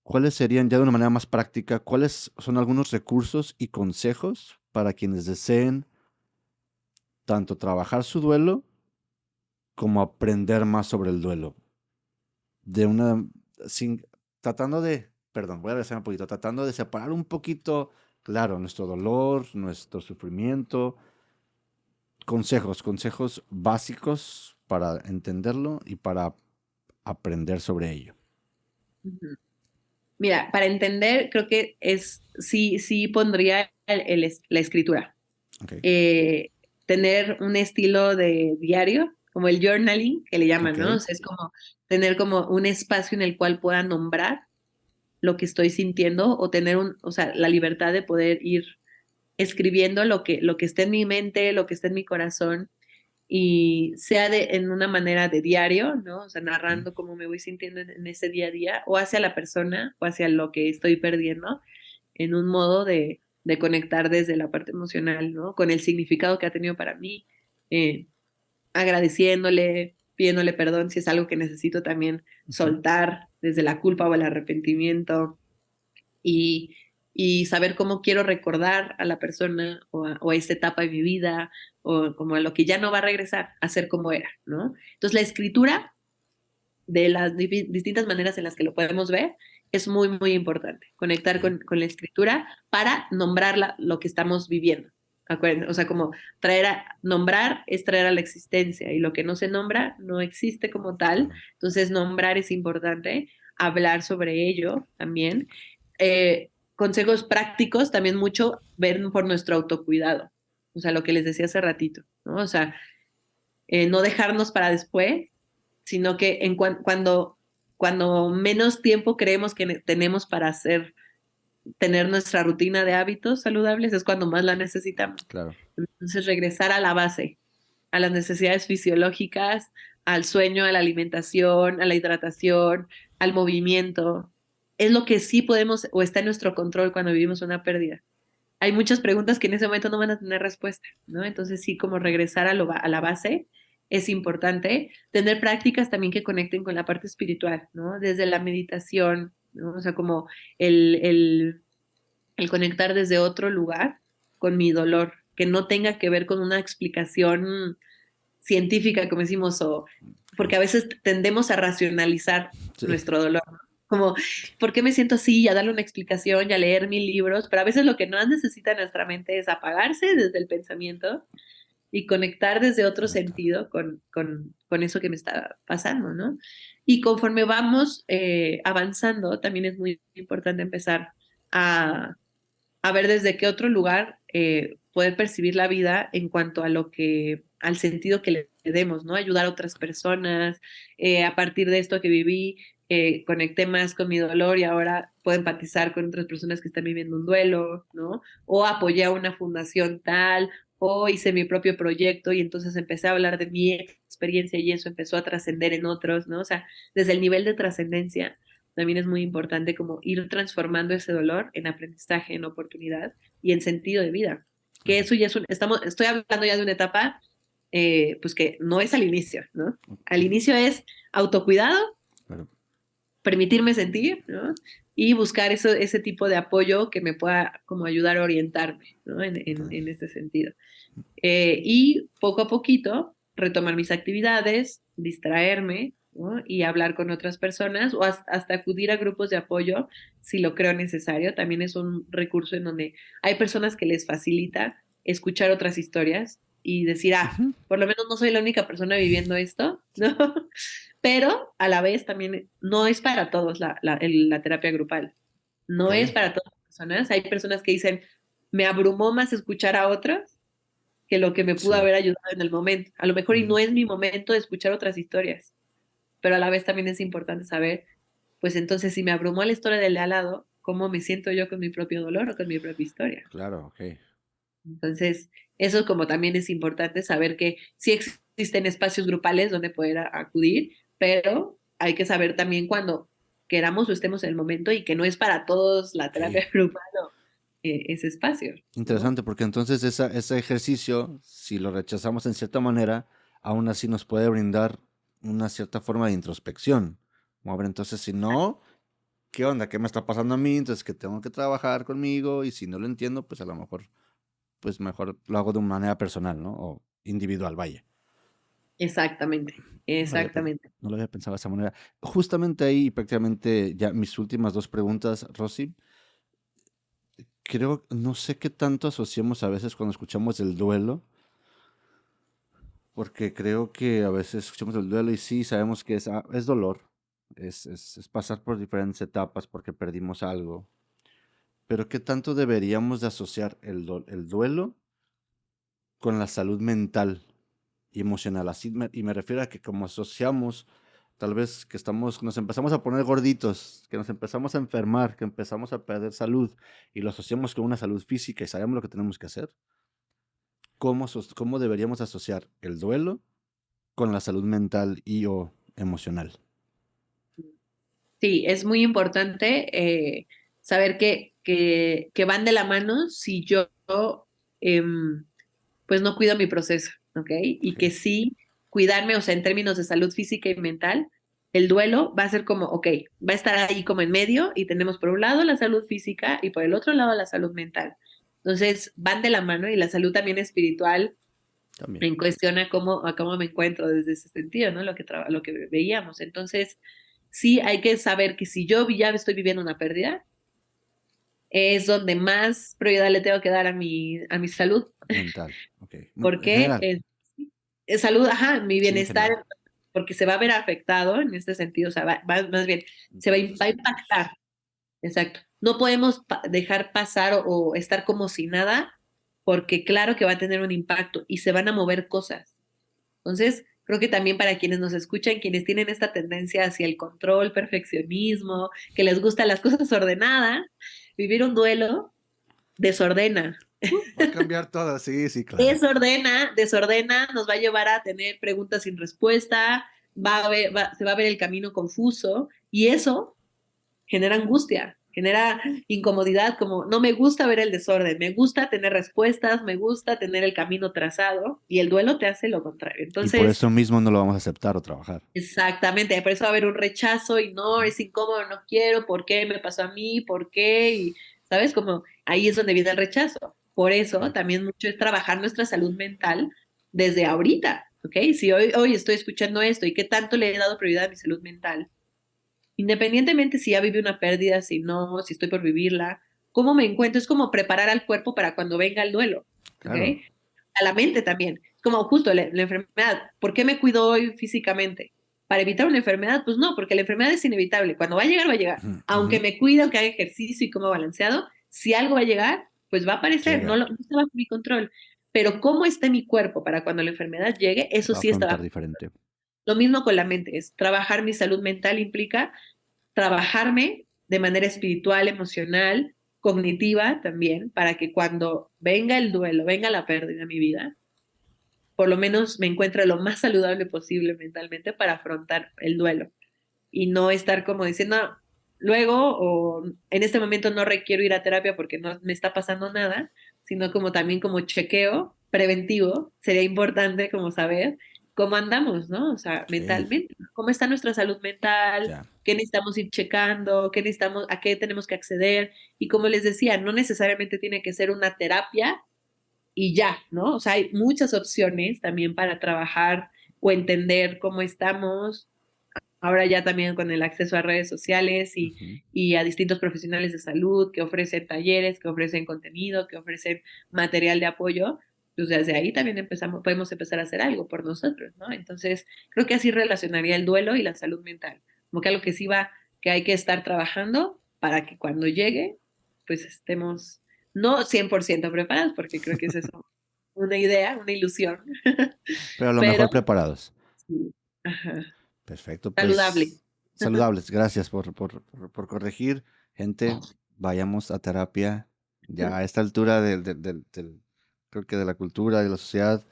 ¿cuáles serían, ya de una manera más práctica, cuáles son algunos recursos y consejos para quienes deseen tanto trabajar su duelo como aprender más sobre el duelo? De una, sin, tratando de, perdón, voy a regresar un poquito, tratando de separar un poquito, claro, nuestro dolor, nuestro sufrimiento, consejos básicos para entenderlo y para aprender sobre ello. Ujú. Mira, para entender, creo que sí pondría la escritura. Okay. Tener un estilo de diario, como el journaling, que le llaman, ¿no? O Okay. sea, es como tener como un espacio en el cual pueda nombrar lo que estoy sintiendo o tener o sea, la libertad de poder ir escribiendo lo que está en mi mente, lo que está en mi corazón y sea en una manera de diario, ¿no? O sea, narrando cómo me voy sintiendo en ese día a día o hacia la persona o hacia lo que estoy perdiendo en un modo de conectar desde la parte emocional, ¿no? Con el significado que ha tenido para mí, eh, agradeciéndole, pidiéndole perdón si es algo que necesito también soltar desde la culpa o el arrepentimiento y, y saber cómo quiero recordar a la persona o a esta etapa de mi vida o como a lo que ya no va a regresar a ser como era, ¿no? Entonces la escritura de las distintas maneras en las que lo podemos ver es muy, muy importante. Conectar con la escritura para nombrar lo que estamos viviendo. Acuérdense, o sea, como nombrar es traer a la existencia y lo que no se nombra no existe como tal. Entonces, nombrar es importante, hablar sobre ello también. Consejos prácticos, también mucho ver por nuestro autocuidado. O sea, lo que les decía hace ratito, ¿no? O sea, no dejarnos para después, sino que cuando menos tiempo creemos que tenemos para tener nuestra rutina de hábitos saludables, es cuando más la necesitamos. Claro. Entonces, regresar a la base, a las necesidades fisiológicas, al sueño, a la alimentación, a la hidratación, al movimiento, es lo que sí podemos o está en nuestro control cuando vivimos una pérdida. Hay muchas preguntas que en ese momento no van a tener respuesta, ¿no? Entonces sí, como regresar a la base es importante. Tener prácticas también que conecten con la parte espiritual, ¿no? Desde la meditación, ¿no? O sea, como el, el, el conectar desde otro lugar con mi dolor, que no tenga que ver con una explicación científica, como decimos, o porque a veces tendemos a racionalizar Sí. nuestro dolor, ¿no? Como, ¿por qué me siento así? Y a darle una explicación y a leer mil libros, pero a veces lo que más necesita nuestra mente es apagarse desde el pensamiento y conectar desde otro sentido con eso que me está pasando, ¿no? Y conforme vamos avanzando, también es muy importante empezar a, a ver desde qué otro lugar poder percibir la vida en cuanto a al sentido que le demos, ¿no? Ayudar a otras personas, a partir de esto que viví, conecté más con mi dolor y ahora puedo empatizar con otras personas que están viviendo un duelo, ¿no? O apoyé a una fundación tal, o hice mi propio proyecto y entonces empecé a hablar de mi experiencia y eso empezó a trascender en otros, ¿no? O sea, desde el nivel de trascendencia también es muy importante como ir transformando ese dolor en aprendizaje, en oportunidad y en sentido de vida. Que eso ya estoy hablando ya de una etapa, pues que no es al inicio, ¿no? Al inicio es autocuidado, Claro. permitirme sentir, ¿no? Y buscar ese tipo de apoyo que me pueda como ayudar a orientarme, ¿no? En este sentido. Y poco a poquito retomar mis actividades, distraerme, ¿no? Y hablar con otras personas o hasta acudir a grupos de apoyo si lo creo necesario. También es un recurso en donde hay personas que les facilita escuchar otras historias y decir, por lo menos no soy la única persona viviendo esto, ¿no? Pero a la vez también no es para todos la terapia grupal. No es Okay. para todas las personas. Hay personas que dicen, me abrumó más escuchar a otros que lo que me pudo Sí. haber ayudado en el momento. A lo mejor y no es mi momento de escuchar otras historias. pero a la vez también es importante saber, pues entonces si me abrumó la historia del de al lado, ¿cómo me siento yo con mi propio dolor o con mi propia historia? Claro, ok. Entonces, eso como también es importante saber que sí existen espacios grupales donde poder acudir, pero hay que saber también cuando queramos o estemos en el momento y que no es para todos la Ok. terapia grupal o ese espacio, ¿no? Interesante, porque entonces ese ejercicio, si lo rechazamos en cierta manera, aún así nos puede brindar una cierta forma de introspección. Como, a ver, entonces, si no, ¿qué onda? ¿Qué me está pasando a mí? Entonces, que tengo que trabajar conmigo y si no lo entiendo, pues a lo mejor, pues mejor lo hago de una manera personal, ¿no? O individual, vaya. Exactamente, No lo había, exactamente. no lo había pensado de esa manera. Justamente ahí, prácticamente ya mis últimas dos preguntas, Rosy. Creo, no sé qué tanto asociamos a veces cuando escuchamos el duelo, porque creo que a veces escuchamos el duelo y sí, sabemos que es dolor, es pasar por diferentes etapas porque perdimos algo, pero qué tanto deberíamos de asociar el duelo con la salud mental y emocional. Así y me refiero a que como asociamos, tal vez que nos empezamos a poner gorditos, que nos empezamos a enfermar, que empezamos a perder salud y lo asociamos con una salud física y sabemos lo que tenemos que hacer. ¿Cómo deberíamos asociar el duelo con la salud mental y o emocional? Sí, es muy importante saber que van de la mano si yo em, pues no cuido mi proceso, ¿ok? Y Ok. que sí cuidarme, o sea, en términos de salud física y mental, el duelo va a ser como, ok, va a estar ahí como en medio y tenemos por un lado la salud física y por el otro lado la salud mental. Entonces van de la mano y la salud también espiritual También. en cuestión a cómo me encuentro desde ese sentido, ¿no? Lo que veíamos. Entonces, sí hay que saber que si yo ya estoy viviendo una pérdida, es donde más prioridad le tengo que dar a a mi salud, Mental. Ok. En porque general. es salud, ajá, mi Sí, en bienestar, general. porque se va a ver afectado en este sentido, o sea, más bien, En se va, todos los va a aspectos. impactar, exacto. No podemos dejar pasar o estar como si nada, porque claro que va a tener un impacto y se van a mover cosas. Entonces, creo que también para quienes nos escuchan, quienes tienen esta tendencia hacia el control, perfeccionismo, que les gustan las cosas ordenadas, vivir un duelo desordena. Va a cambiar todo, sí, sí, claro. Desordena, nos va a llevar a tener preguntas sin respuesta, se va a ver el camino confuso y eso genera angustia, genera incomodidad, como no me gusta ver el desorden, me gusta tener respuestas, me gusta tener el camino trazado y el duelo te hace lo contrario. Y por Entonces, eso mismo no lo vamos a aceptar o trabajar. exactamente, por eso va a haber un rechazo y no, Ujú. es incómodo, no quiero, ¿por qué me pasó a mí? ¿Por qué? Y, ¿sabes? Como ahí es donde viene el rechazo. Por eso Ok. también mucho es trabajar nuestra salud mental desde ahorita, ¿ok? Si hoy estoy escuchando esto y qué tanto le he dado prioridad a mi salud mental, independientemente si ya viví una pérdida, si no, si estoy por vivirla, ¿cómo me encuentro? Es como preparar al cuerpo para cuando venga el duelo, ¿ok? Claro. A la mente también. Es como justo la enfermedad. ¿Por qué me cuido hoy físicamente? ¿Para evitar una enfermedad? Pues no, porque la enfermedad es inevitable. Cuando va a llegar, va a llegar. Ujú, ujú. Aunque me cuide, aunque haga ejercicio y coma balanceado, si algo va a llegar, pues va a aparecer. Llega. No está bajo mi control. Pero cómo está mi cuerpo para cuando la enfermedad llegue, eso Va a sí está afrontar bajo. diferente. Lo mismo con la mente. Es trabajar mi salud mental implica trabajarme de manera espiritual, emocional, cognitiva también, para que cuando venga el duelo, venga la pérdida en mi vida, por lo menos me encuentre lo más saludable posible mentalmente para afrontar el duelo y no estar como diciendo, "No, luego o en este momento no requiero ir a terapia porque no me está pasando nada, sino como también como chequeo preventivo, sería importante como saber cómo andamos, ¿no? O sea, Ok. mentalmente, ¿no? ¿Cómo está nuestra salud mental? Ya. ¿Qué necesitamos ir checando? ¿Qué necesitamos, a qué tenemos que acceder? Y como les decía, no necesariamente tiene que ser una terapia y ya, ¿no? O sea, hay muchas opciones también para trabajar o entender cómo estamos. Ahora ya también con el acceso a redes sociales Ujú. y a distintos profesionales de salud que ofrecen talleres, que ofrecen contenido, que ofrecen material de apoyo, pues desde ahí también podemos empezar a hacer algo por nosotros, ¿no? Entonces, creo que así relacionaría el duelo y la salud mental, como que algo que sí va, que hay que estar trabajando para que cuando llegue, pues estemos no 100% preparados, porque creo que es eso, una idea, una ilusión, Pero a lo pero mejor preparados. sí, ajá, Perfecto, saludable. pues saludables. Gracias por corregir. Gente, vayamos a terapia. Ya a esta altura creo que de la cultura, de la sociedad,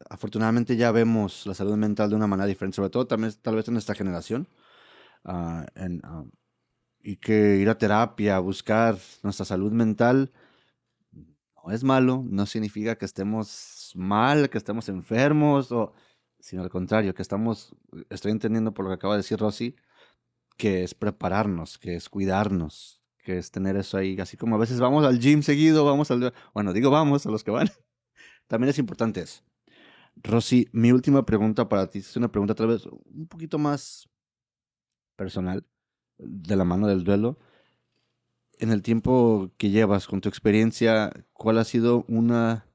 afortunadamente ya vemos la salud mental de una manera diferente, sobre todo también tal vez en nuestra generación. ah, en, ah, y que ir a terapia, buscar nuestra salud mental, no es malo, no significa que estemos mal, que estemos enfermos, sino al contrario, estoy entendiendo por lo que acaba de decir Rosy, que es prepararnos, que es cuidarnos, que es tener eso ahí, así como a veces vamos al gym seguido, bueno, digo vamos a los que van, también es importante eso. Rosy, mi última pregunta para ti es una pregunta tal vez un poquito más personal, de la mano del duelo. En el tiempo que llevas, con tu experiencia, ¿cuál ha sido una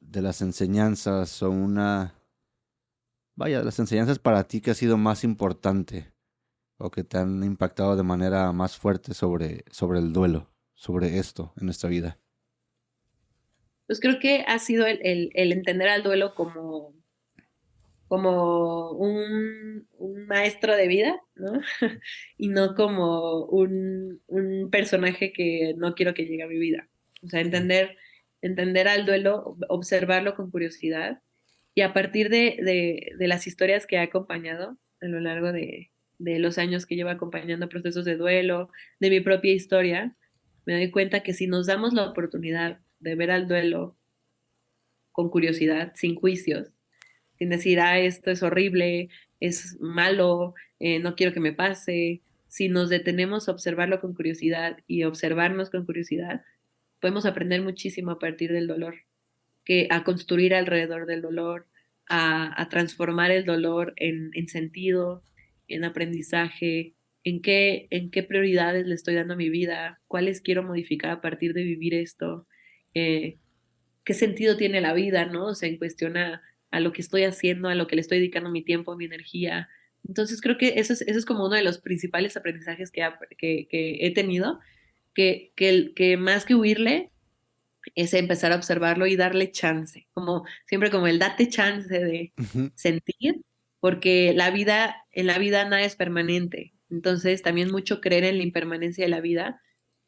de las enseñanzas vaya, las enseñanzas para ti que ha sido más importante o que te han impactado de manera más fuerte sobre el duelo, sobre esto en nuestra vida? Pues creo que ha sido el entender al duelo como un maestro de vida, ¿no? Y no como un personaje que no quiero que llegue a mi vida. O sea, entender al duelo, observarlo con curiosidad y a partir de las historias que ha acompañado a lo largo de los años que llevo acompañando procesos de duelo, de mi propia historia, me doy cuenta que si nos damos la oportunidad de ver al duelo con curiosidad, sin juicios, sin decir, esto es horrible, es malo, no quiero que me pase. Si nos detenemos a observarlo con curiosidad y observarnos con curiosidad, podemos aprender muchísimo a partir del dolor, a construir alrededor del dolor, a transformar el dolor en sentido, en aprendizaje, en qué prioridades le estoy dando a mi vida, cuáles quiero modificar a partir de vivir esto. Eh, Qué sentido tiene la vida, ¿no? O sea, en cuestión a lo que estoy haciendo, a lo que le estoy dedicando mi tiempo, mi energía. Entonces creo que eso es como uno de los principales aprendizajes que he tenido, que más que huirle es empezar a observarlo y darle chance, como siempre como el date chance de Ujú. sentir, porque en la vida nada es permanente. Entonces también mucho creer en la impermanencia de la vida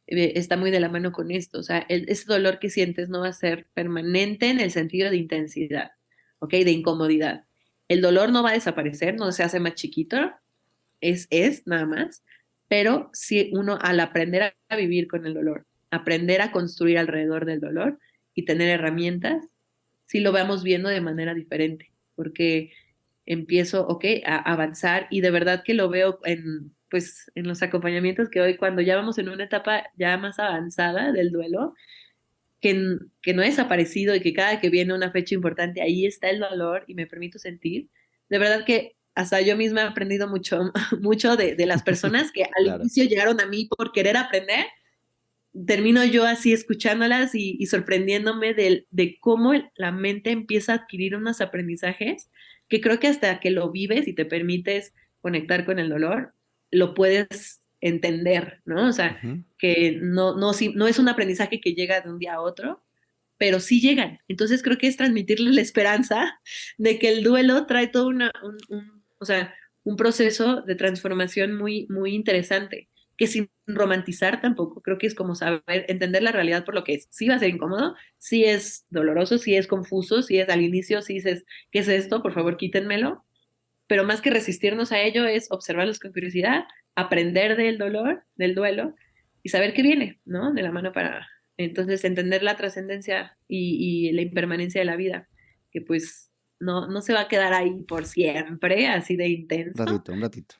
está muy de la mano con esto. O sea, ese dolor que sientes no va a ser permanente en el sentido de intensidad, ¿ok? De incomodidad. El dolor no va a desaparecer, no se hace más chiquito, es nada más, pero si uno al aprender a vivir con el dolor, aprender a construir alrededor del dolor y tener herramientas, sí lo vamos viendo de manera diferente, porque empiezo, ok, a avanzar y de verdad que lo veo pues, en los acompañamientos que hoy, cuando ya vamos en una etapa ya más avanzada del duelo, que no he desaparecido y que cada que viene una fecha importante, ahí está el dolor y me permito sentir. De verdad que hasta yo misma he aprendido mucho, mucho de las personas que al Claro. inicio llegaron a mí por querer aprender, termino yo así escuchándolas y sorprendiéndome de cómo la mente empieza a adquirir unos aprendizajes que creo que hasta que lo vives y te permites conectar con el dolor, lo puedes entender, ¿no? O sea, Ujú. que no es un aprendizaje que llega de un día a otro, pero sí llegan. Entonces creo que es transmitirles la esperanza de que el duelo trae todo o sea, un proceso de transformación muy, muy interesante, que sin romantizar tampoco, creo que es como saber, entender la realidad por lo que es. Sí va a ser incómodo, sí es doloroso, sí es confuso, sí es al inicio, sí dices, ¿qué es esto? Por favor, quítenmelo. Pero más que resistirnos a ello es observarlos con curiosidad, aprender del dolor, del duelo y saber qué viene, ¿no? De la mano para entonces entender la trascendencia y la impermanencia de la vida, que pues no se va a quedar ahí por siempre, así de Un intenso, ratito, un ratito.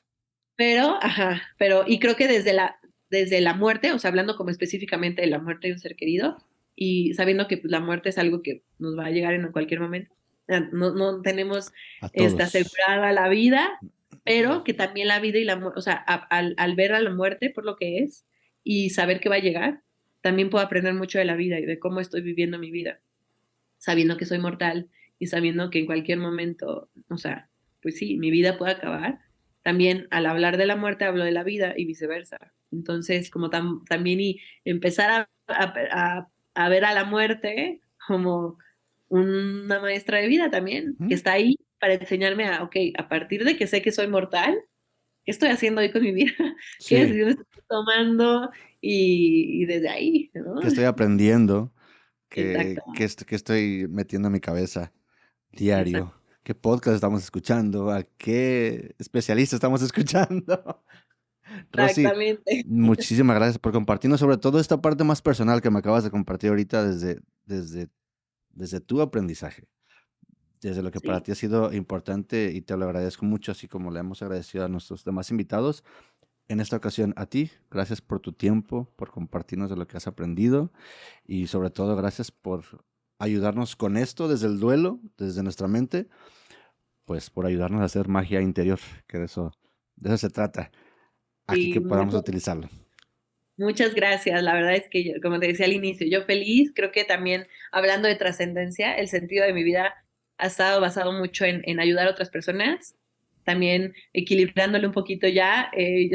y creo que desde la muerte, o sea, hablando como específicamente de la muerte de un ser querido, y sabiendo que pues, la muerte es algo que nos va a llegar en cualquier momento, no tenemos A todos. asegurada la vida, pero que también la vida y la muerte, o sea, al ver a la muerte por lo que es y saber que va a llegar, también puedo aprender mucho de la vida y de cómo estoy viviendo mi vida, sabiendo que soy mortal y sabiendo que en cualquier momento, o sea, pues sí, mi vida puede acabar. También al hablar de la muerte hablo de la vida y viceversa. Entonces, como también y empezar a ver a la muerte como una maestra de vida también, que Ujú. está ahí para enseñarme ok, a partir de que sé que soy mortal, ¿qué estoy haciendo hoy con mi vida? ¿Qué Sí, decisiones estoy tomando? Y desde ahí, ¿no? que estoy aprendiendo, Exacto, que estoy metiendo en mi cabeza exacto, diario, qué podcast estamos escuchando, a qué especialista estamos escuchando. Rosy, exactamente. muchísimas gracias por compartirnos, sobre todo esta parte más personal que me acabas de compartir ahorita desde tu aprendizaje, desde lo que para Sí, ti ha sido importante y te lo agradezco mucho, así como le hemos agradecido a nuestros demás invitados. En esta ocasión a ti, gracias por tu tiempo, por compartirnos de lo que has aprendido y sobre todo gracias por ayudarnos con esto desde el duelo, desde nuestra mente, pues por ayudarnos a hacer magia interior, que de eso se trata, aquí sí, que podamos utilizarlo. muchas gracias. La verdad es que, como te decía al inicio, yo feliz, creo que también hablando de trascendencia, el sentido de mi vida ha estado basado mucho en ayudar a otras personas, también equilibrándole un poquito ya,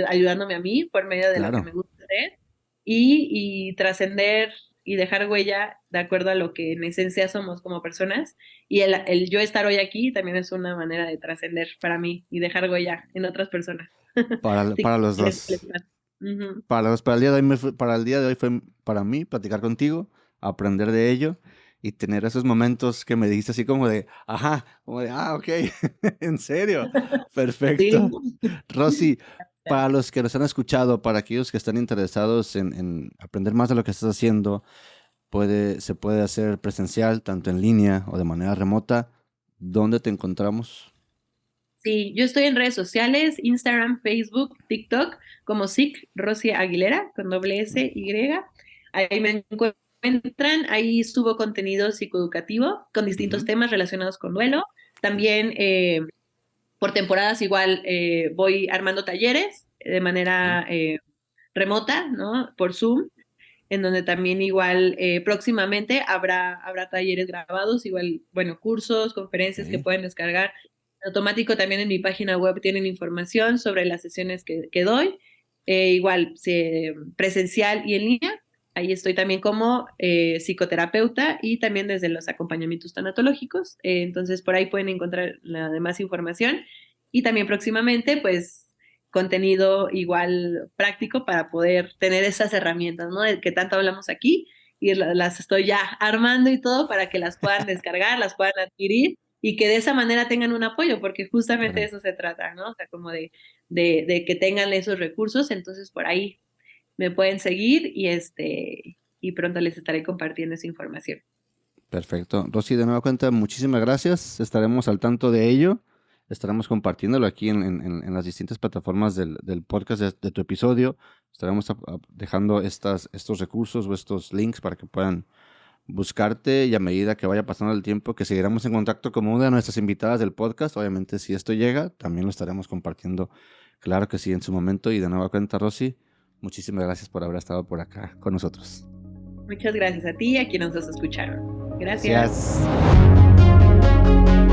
ayudándome a mí por medio de lo que Claro, me gusta hacer y trascender y dejar huella de acuerdo a lo que en esencia somos como personas. Y el yo estar hoy aquí también es una manera de trascender para mí y dejar huella en otras personas. Así para que los dos. Ujú. Para el día de hoy para el día de hoy fue para mí platicar contigo, aprender de ello y tener esos momentos que me dijiste así como de, ajá, como de, ok, en serio, Sí. perfecto. Rosy, para los que nos han escuchado, para aquellos que están interesados en aprender más de lo que estás haciendo, se puede hacer presencial, tanto en línea o de manera remota. ¿Dónde te encontramos? Sí, yo estoy en redes sociales, Instagram, Facebook, TikTok, como SIC Rosy Aguilera, con doble S, Y. Ahí me encuentran, ahí subo contenido psicoeducativo con distintos Ujú, temas relacionados con duelo. También por temporadas igual voy armando talleres de ok, manera remota, ¿no? Por Zoom, en donde también igual próximamente habrá talleres grabados, igual, bueno, cursos, conferencias que ok, pueden descargar. Automático también en mi página web tienen información sobre las sesiones que doy, igual presencial y en línea. Ahí estoy también como psicoterapeuta y también desde los acompañamientos tanatológicos. Entonces por ahí pueden encontrar la demás información. Y también próximamente, pues contenido igual práctico para poder tener esas herramientas, ¿no? De que tanto hablamos aquí y las estoy ya armando y todo para que las puedan descargar, las puedan adquirir y que de esa manera tengan un apoyo, porque justamente de claro. eso se trata, ¿no? O sea, como de que tengan esos recursos, entonces por ahí me pueden seguir y pronto les estaré compartiendo esa información. Perfecto. Rosy, de nueva cuenta, muchísimas gracias. Estaremos al tanto de ello. Estaremos compartiéndolo aquí en las distintas plataformas del podcast de tu episodio. Estaremos dejando estos recursos o estos links para que puedan buscarte y a medida que vaya pasando el tiempo, que seguiremos en contacto como una de nuestras invitadas del podcast. Obviamente, si esto llega, también lo estaremos compartiendo. Claro que sí, en su momento. Y de nueva cuenta, Rosy, muchísimas gracias por haber estado por acá con nosotros. Muchas gracias a ti y a quienes nos escucharon. Gracias. Gracias.